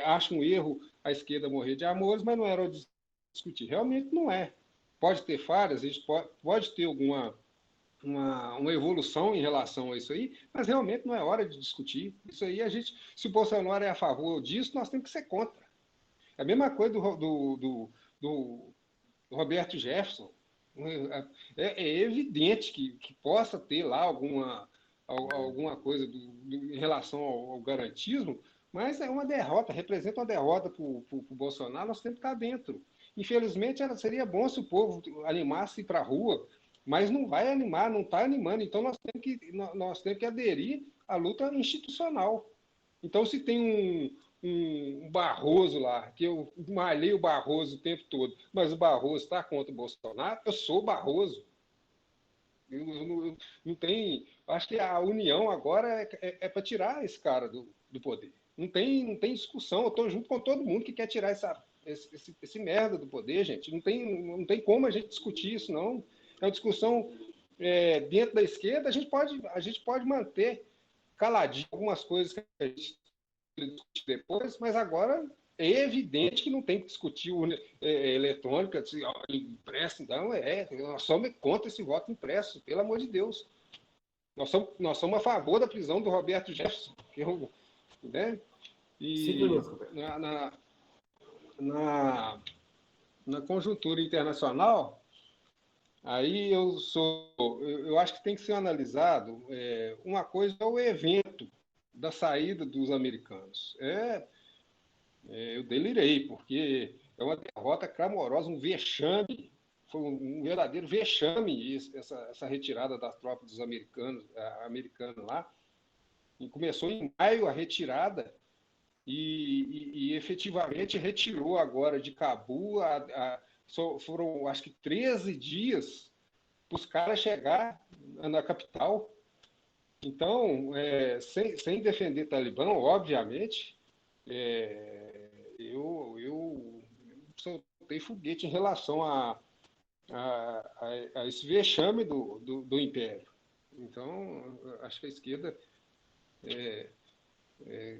acha um erro a esquerda morrer de amores, mas não é hora de discutir. Realmente não é. Pode ter falhas, a gente pode ter uma evolução em relação a isso aí, mas realmente não é hora de discutir. Isso aí, se o Bolsonaro é a favor disso, nós temos que ser contra. É a mesma coisa do Roberto Jefferson. É evidente que possa ter lá alguma coisa em relação ao garantismo, mas é uma derrota, representa uma derrota para o Bolsonaro, nós temos que estar dentro. Infelizmente, seria bom se o povo animasse para a rua, mas não vai animar, não está animando, então nós temos que aderir à luta institucional. Então, se tem um Barroso lá, que eu malhei o Barroso o tempo todo, mas o Barroso está contra o Bolsonaro, eu sou o Barroso. Eu não tem. Acho que a união agora é para tirar esse cara do poder. Não tem discussão. Eu estou junto com todo mundo que quer tirar esse merda do poder, gente. Não tem como a gente discutir isso, não. É uma discussão dentro da esquerda, a gente pode manter caladinho algumas coisas que a gente discutir depois, mas agora é evidente que não tem que discutir eletrônica, impresso, não, nós somos contra esse voto impresso, pelo amor de Deus. Nós somos a favor da prisão do Roberto Jefferson, né? E na conjuntura internacional, aí eu acho que tem que ser analisado, uma coisa é o evento da saída dos americanos. Eu delirei, porque é uma derrota clamorosa, um vexame, foi um verdadeiro vexame essa retirada das tropas dos americanos lá. E começou em maio a retirada e efetivamente retirou agora de Cabul, foram acho que 13 dias para os caras chegar na capital. Então, sem defender Talibã, obviamente, eu soltei foguete em relação a esse vexame do Império. Então, acho que a esquerda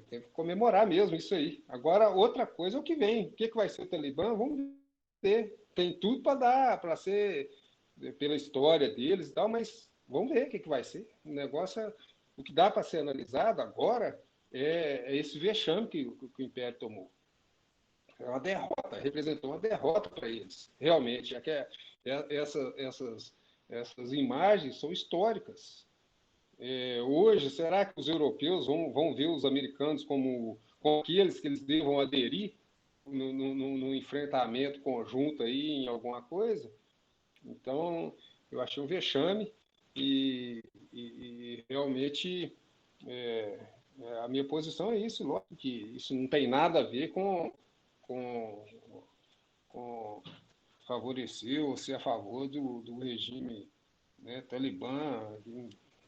tem que comemorar mesmo isso aí. Agora, outra coisa é o que vem. O que vai ser o Talibã? Vamos ver. Tem tudo para ser pela história deles e tal, mas vamos ver o que vai ser. O que dá para ser analisado agora é esse vexame que o Império tomou. É uma derrota, representou uma derrota para eles, realmente. Essas imagens são históricas. Hoje, será que os europeus vão ver os americanos como aqueles que eles devam aderir no enfrentamento conjunto aí em alguma coisa? Então, eu achei um vexame e realmente a minha posição é isso, lógico que isso não tem nada a ver com favorecer ou ser a favor do regime, né, Talibã,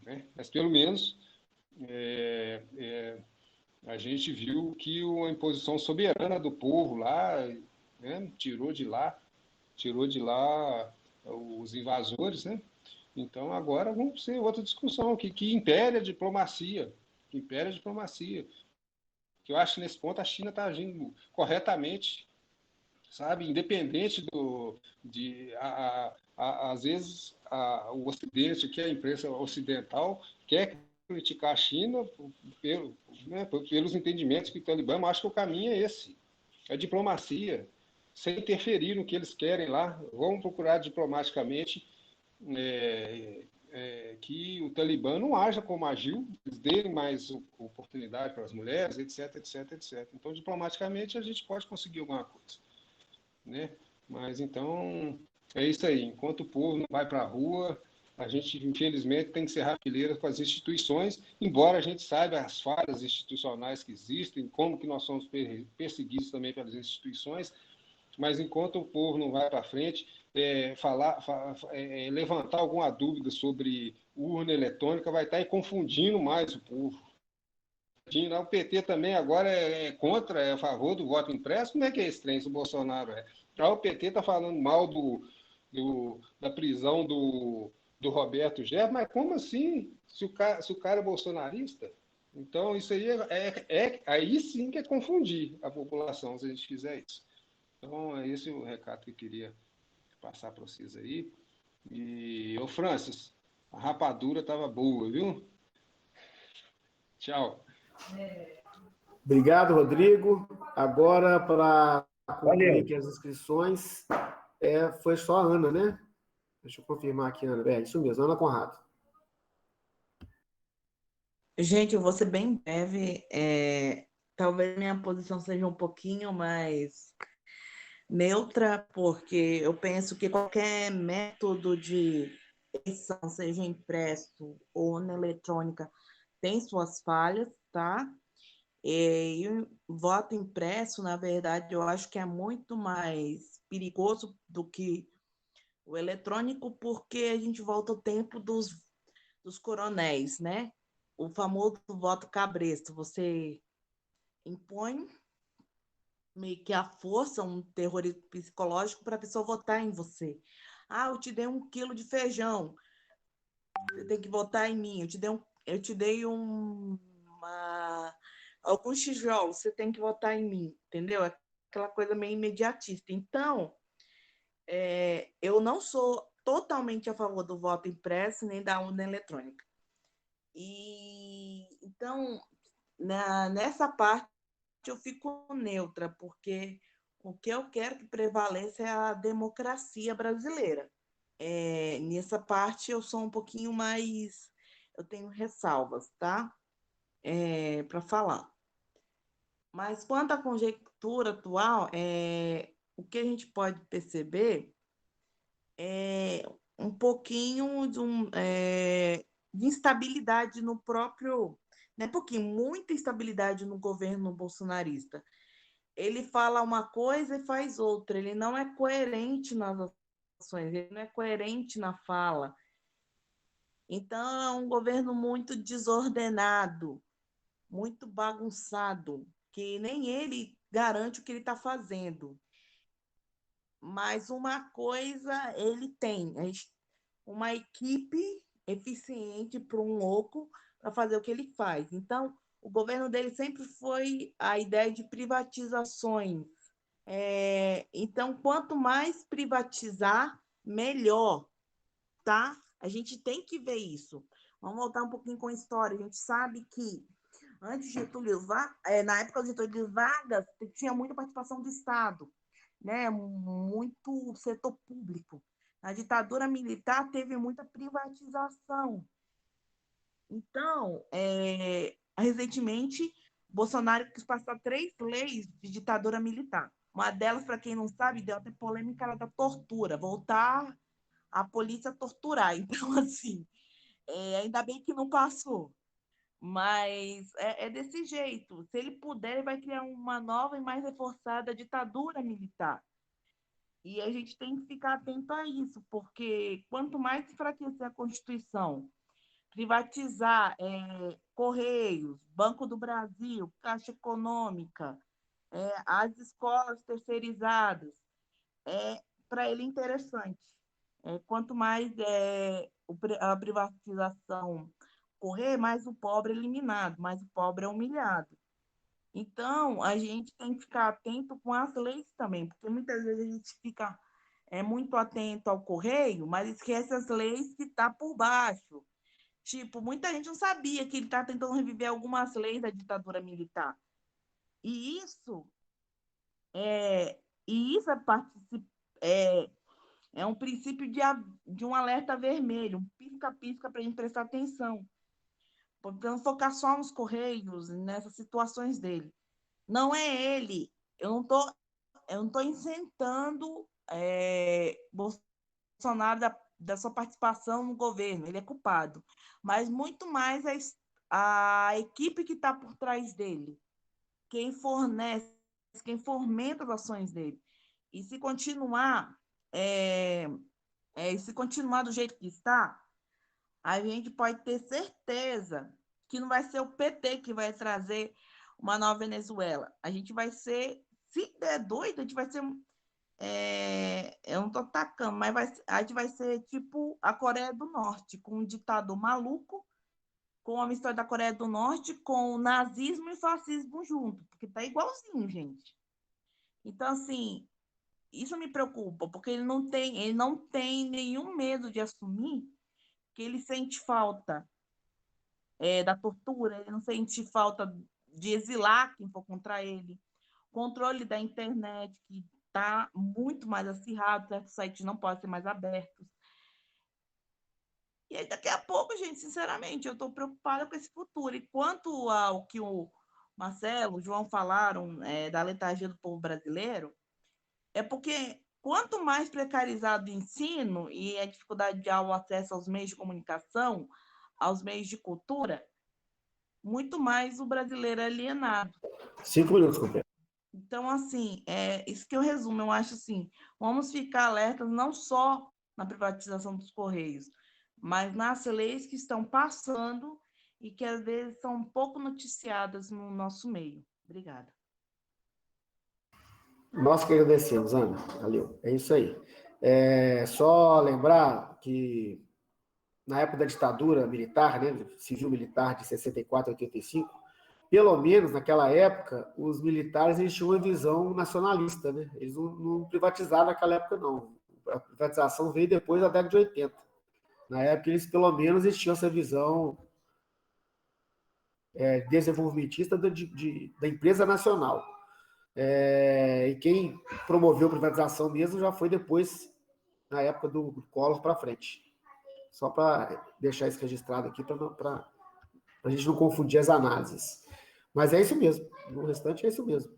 né? Mas pelo menos a gente viu que a imposição soberana do povo lá, né, tirou de lá os invasores, né? Então agora vamos ter outra discussão que impere a diplomacia, que eu acho que nesse ponto a China está agindo corretamente, sabe, independente às vezes o Ocidente, que é a imprensa ocidental, quer criticar a China pelos entendimentos que o Talibã, mas acho que o caminho é esse, é a diplomacia, sem interferir no que eles querem lá, vão procurar diplomaticamente que o Talibã não haja como agiu, eles deem mais oportunidade para as mulheres, etc, etc, etc. Então, diplomaticamente, a gente pode conseguir alguma coisa, né? Mas, então, é isso aí. Enquanto o povo não vai para a rua, a gente, infelizmente, tem que ser fileira com as instituições, embora a gente saiba as falhas institucionais que existem, como que nós somos perseguidos também pelas instituições, mas enquanto o povo não vai para frente, levantar alguma dúvida sobre urna eletrônica vai estar confundindo mais o povo. O PT também agora é contra, é a favor do voto impresso. Como é que é esse trem, se o Bolsonaro é? O PT está falando mal da prisão do Roberto Jefferson, mas como assim, se o cara é bolsonarista? Então, isso aí aí sim que é confundir a população, se a gente fizer isso. Então, é esse o recado que eu queria passar para vocês aí. E, ô Francis, a rapadura estava boa, viu? Tchau. Obrigado, Rodrigo. Agora, para concluir aqui as inscrições, foi só a Ana, né? Deixa eu confirmar aqui, Ana. É isso mesmo, Ana Conrado. Gente, eu vou ser bem breve. Talvez minha posição seja um pouquinho mais neutra, porque eu penso que qualquer método de eleição, seja impresso ou na eletrônica, tem suas falhas, tá? E o voto impresso, na verdade, eu acho que é muito mais perigoso do que o eletrônico, porque a gente volta ao tempo dos coronéis, né? O famoso voto cabresto. Você impõe meio que a força, um terrorismo psicológico para a pessoa votar em você. Ah, eu te dei 1 quilo de feijão, você tem que votar em mim. Eu te dei alguns tijolos, você tem que votar em mim, entendeu? Aquela coisa meio imediatista. Então, eu não sou totalmente a favor do voto impresso nem da urna eletrônica. E então, nessa parte eu fico neutra, porque o que eu quero que prevaleça é a democracia brasileira. Nessa parte eu sou um pouquinho mais, eu tenho ressalvas, tá? Para falar. Mas quanto à conjectura atual, o que a gente pode perceber é um pouquinho de instabilidade no próprio, não é pouquinho, muita instabilidade no governo bolsonarista. Ele fala uma coisa e faz outra, ele não é coerente nas ações, ele não é coerente na fala. Então, é um governo muito desordenado, muito bagunçado, que nem ele garante o que ele está fazendo. Mas uma coisa ele tem, uma equipe eficiente para um louco para fazer o que ele faz. Então, o governo dele sempre foi a ideia de privatizações. Então, quanto mais privatizar, melhor, tá? A gente tem que ver isso. Vamos voltar um pouquinho com a história. A gente sabe que antes de Getúlio Vargas, na época de Getúlio Vargas, tinha muita participação do Estado, né? Muito setor público. Na ditadura militar teve muita privatização. Então, recentemente, Bolsonaro quis passar 3 leis de ditadura militar. Uma delas, para quem não sabe, deu até polêmica, era da tortura, voltar a polícia a torturar. Então, assim, ainda bem que não passou. Mas é desse jeito. Se ele puder, ele vai criar uma nova e mais reforçada ditadura militar. E a gente tem que ficar atento a isso, porque quanto mais enfraquecer a Constituição, privatizar Correios, Banco do Brasil, Caixa Econômica, as escolas terceirizadas, para ele é interessante. Quanto mais a privatização correr, mais o pobre é eliminado, mais o pobre é humilhado. Então, a gente tem que ficar atento com as leis também, porque muitas vezes a gente fica muito atento ao correio, mas esquece as leis que estão por baixo. Tipo, muita gente não sabia que ele está tentando reviver algumas leis da ditadura militar. E isso é É um princípio de um alerta vermelho, um pisca-pisca para a gente prestar atenção. Podemos focar só nos Correios, nessas situações dele. Não é ele. Eu não tô isentando Bolsonaro da sua participação no governo. Ele é culpado. Mas muito mais a equipe que está por trás dele. Quem fornece, quem fomenta as ações dele. E se continuar, se continuar do jeito que está, a gente pode ter certeza que não vai ser o PT que vai trazer uma nova Venezuela. A gente vai ser, se der doido, a gente vai ser. Eu não estou atacando, mas a gente vai ser tipo a Coreia do Norte, com um ditador maluco, com a mistura da Coreia do Norte, com o nazismo e fascismo junto, porque tá igualzinho, gente. Então, assim, isso me preocupa, porque ele não tem nenhum medo de assumir que ele sente falta da tortura, ele não sente falta de exilar quem for contra ele, controle da internet, que está muito mais acirrado, certos sites não podem ser mais abertos. E aí, daqui a pouco, gente, sinceramente, eu estou preocupada com esse futuro. E quanto ao que o Marcelo, o João falaram da letargia do povo brasileiro, é porque quanto mais precarizado o ensino e a dificuldade de acesso aos meios de comunicação, aos meios de cultura, muito mais o brasileiro é alienado. 5 minutos, companheiro. Então, assim, isso que eu resumo. Eu acho assim, vamos ficar alertas não só na privatização dos Correios, mas nas leis que estão passando e que às vezes são um pouco noticiadas no nosso meio. Obrigada. Nós que agradecemos, Ana. Valeu. É isso aí. Só lembrar que na época da ditadura militar, né, civil-militar de 64 a 85, pelo menos naquela época, os militares eles tinham uma visão nacionalista, né? Eles não privatizaram naquela época, não. A privatização veio depois da década de 80. Na época, eles pelo menos tinham essa visão desenvolvimentista da empresa nacional. E quem promoveu a privatização mesmo já foi depois, na época do Collor para frente. Só para deixar isso registrado aqui, para a gente não confundir as análises. Mas é isso mesmo. No restante é isso mesmo.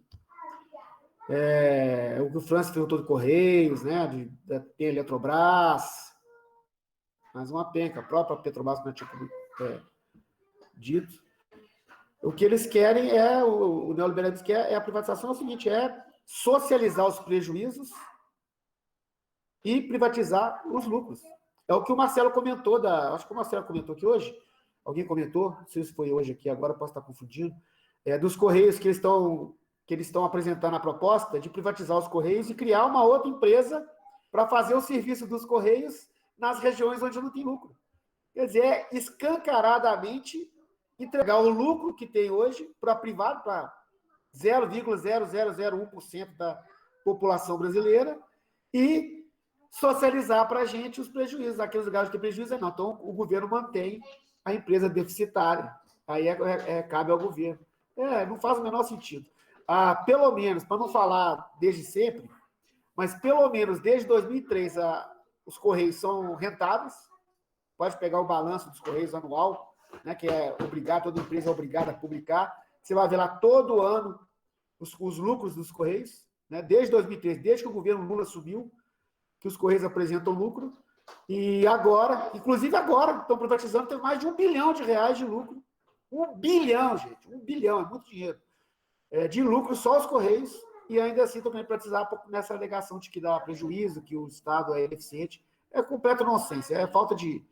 O que o Francis perguntou de Correios, né? Tem a Eletrobras, mais uma penca, a própria Petrobras, como eu tinha dito. O que eles querem o neoliberalismo quer a privatização, é o seguinte, socializar os prejuízos e privatizar os lucros. É o que o Marcelo comentou, acho que o Marcelo comentou aqui hoje, alguém comentou, não sei se foi hoje aqui, agora posso estar confundindo, dos Correios que eles estão apresentando a proposta de privatizar os Correios e criar uma outra empresa para fazer o serviço dos Correios nas regiões onde não tem lucro. Quer dizer, escancaradamente entregar o lucro que tem hoje para privado, para 0,0001% da população brasileira e socializar para a gente os prejuízos. Aqueles lugares que tem prejuízo, não. Então, o governo mantém a empresa deficitária. Aí cabe ao governo. Não faz o menor sentido. Pelo menos, para não falar desde sempre, mas pelo menos desde 2003, os Correios são rentáveis. Pode pegar o balanço dos Correios anual, né, que toda empresa é obrigada a publicar. Você vai ver lá todo ano os lucros dos Correios, né, desde 2003, desde que o governo Lula subiu, que os Correios apresentam lucro. E agora, inclusive agora, estão privatizando, tem mais de R$1 bilhão de lucro. 1 bilhão, gente, 1 bilhão, é muito dinheiro. De lucro só os Correios, e ainda assim também privatizar nessa alegação de que dá prejuízo, que o Estado é eficiente. É completo nonsense, é falta de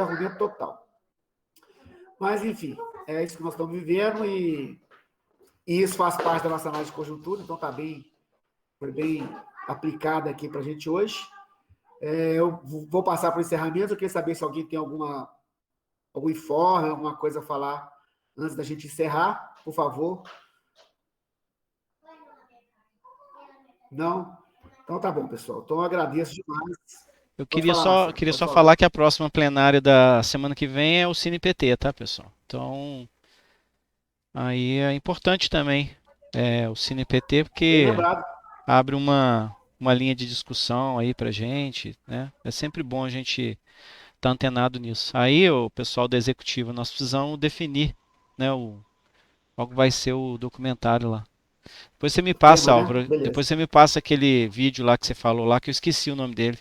argumento total. Mas, enfim, é isso que nós estamos vivendo e isso faz parte da nossa análise de conjuntura, então foi bem aplicada aqui para a gente hoje. Eu vou passar para o encerramento, eu queria saber se alguém tem algum informe, alguma coisa a falar antes da gente encerrar, por favor. Não? Então tá bom, pessoal. Então eu agradeço demais. Eu queria só falar que a próxima plenária da semana que vem é o CinePT, tá, pessoal? Então, aí é importante também o CinePT, porque abre uma uma linha de discussão aí pra gente, né? É sempre bom a gente estar antenado nisso. Aí, o pessoal da executiva, nós precisamos definir, né, qual que vai ser o documentário lá. Depois você me passa, Tema, né? Álvaro, depois Beleza. você me passa aquele vídeo lá que você falou lá, que eu esqueci o nome dele,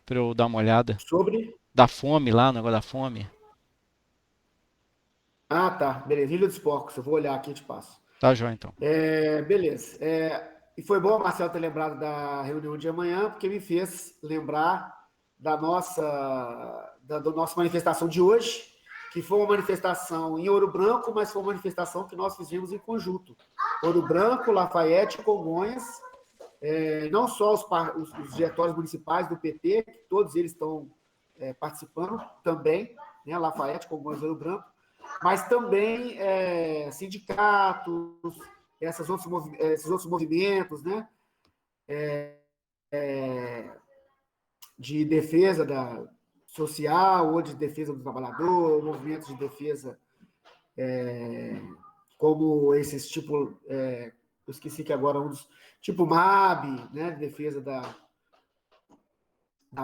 pra eu dar uma olhada. Sobre. Da fome lá, o negócio da fome. Ah, tá. Beleza. Ilha dos Porcos. Eu vou olhar aqui e te passo. Tá, joia, então. Beleza. E foi bom, Marcelo, ter lembrado da reunião de amanhã, porque me fez lembrar da nossa manifestação de hoje, que foi uma manifestação em Ouro Branco, mas foi uma manifestação que nós fizemos em conjunto. Ouro Branco, Lafayette e Congonhas, não só os diretórios municipais do PT, que todos eles estão participando também, né, Lafayette, Congonhas e Ouro Branco, mas também sindicatos, esses outros movimentos, né, de defesa social ou de defesa do trabalhador, movimentos de defesa como esses tipo, eu esqueci que agora tipo MAB, né, de defesa da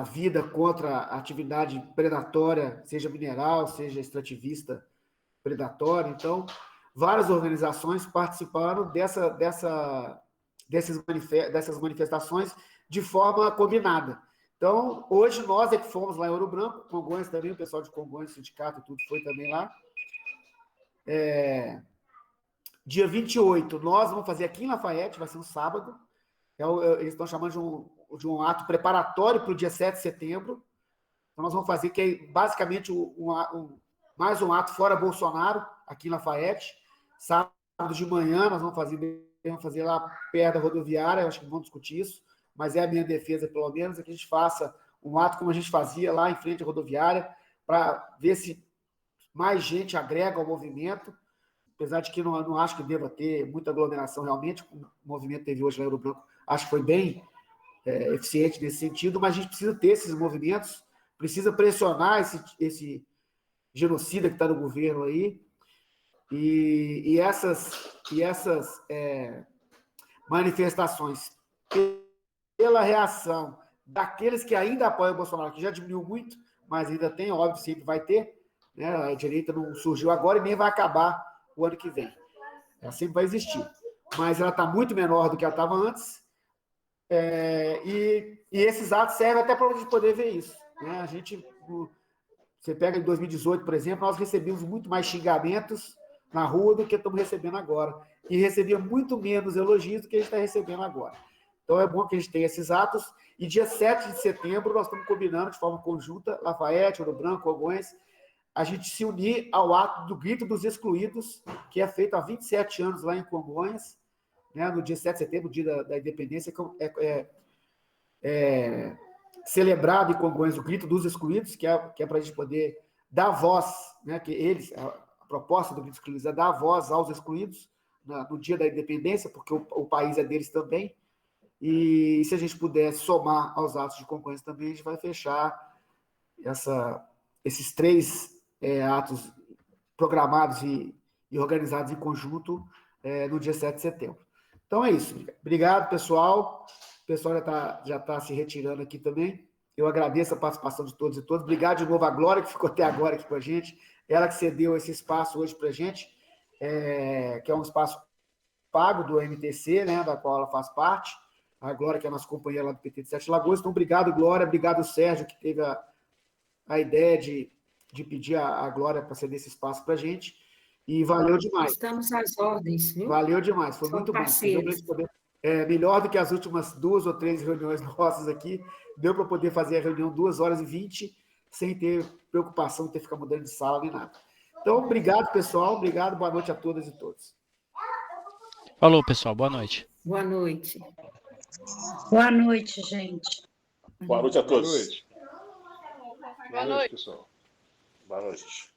vida contra a atividade predatória, seja mineral, seja extrativista predatória. Então, várias organizações participaram dessas manifestações de forma combinada. Então, hoje nós é que fomos lá em Ouro Branco, Congonhas também, o pessoal de Congonhas, sindicato e tudo foi também lá. Dia 28, nós vamos fazer aqui em Lafayette, vai ser um sábado. Eles estão chamando de um ato preparatório para o dia 7 de setembro. Então, nós vamos fazer, que é basicamente mais um ato fora Bolsonaro, aqui em Lafayette. Sábado de manhã, nós vamos fazer lá perto da rodoviária, acho que vamos discutir isso, mas é a minha defesa, pelo menos, é que a gente faça um ato como a gente fazia lá em frente à rodoviária, para ver se mais gente agrega ao movimento, apesar de que não acho que deva ter muita aglomeração realmente, o movimento teve hoje lá em Ouro Branco, acho que foi bem eficiente nesse sentido, mas a gente precisa ter esses movimentos, precisa pressionar esse genocida que está no governo aí, e essas manifestações, pela reação daqueles que ainda apoiam o Bolsonaro, que já diminuiu muito, mas ainda tem, óbvio, sempre vai ter, né? A direita não surgiu agora e nem vai acabar o ano que vem. Ela sempre vai existir. Mas ela está muito menor do que ela estava antes, e esses atos servem até para a gente poder ver isso. Né? Você pega em 2018, por exemplo, nós recebíamos muito mais xingamentos na rua do que estamos recebendo agora. E recebia muito menos elogios do que a gente está recebendo agora. Então, é bom que a gente tenha esses atos. E dia 7 de setembro, nós estamos combinando de forma conjunta, Lafayette, Ouro Branco, Congonhas, a gente se unir ao ato do Grito dos Excluídos, que é feito há 27 anos lá em Congonhas, né, no dia 7 de setembro, dia da independência, que é celebrado em Congonhas o Grito dos Excluídos, que é para a gente poder dar voz, né, que eles, a proposta do Grito dos Excluídos é dar voz aos excluídos no dia da independência, porque o país é deles também, e se a gente puder somar aos atos de Congonhas também, a gente vai fechar esses 3 atos programados e organizados em conjunto no dia 7 de setembro. Então é isso. Obrigado, pessoal. O pessoal já tá se retirando aqui também. Eu agradeço a participação de todos e todas. Obrigado de novo à Glória, que ficou até agora aqui com a gente. Ela que cedeu esse espaço hoje para a gente, que é um espaço pago do MTC, né, da qual ela faz parte. A Glória, que é a nossa companheira lá do PT de Sete Lagoas. Então, obrigado, Glória. Obrigado, Sérgio, que teve a ideia de pedir a Glória para ceder esse espaço para a gente. E valeu demais. Estamos às ordens, viu? Valeu demais, foi muito bom. Melhor do que as últimas 2 ou 3 reuniões nossas aqui. Deu para poder fazer a reunião 2h20, sem ter preocupação de ter que ficar mudando de sala nem nada. Então, obrigado, pessoal. Obrigado, boa noite a todas e todos. Falou, pessoal, boa noite. Boa noite. Boa noite, gente. Boa noite a todos. Boa noite. Boa noite, pessoal. Boa noite.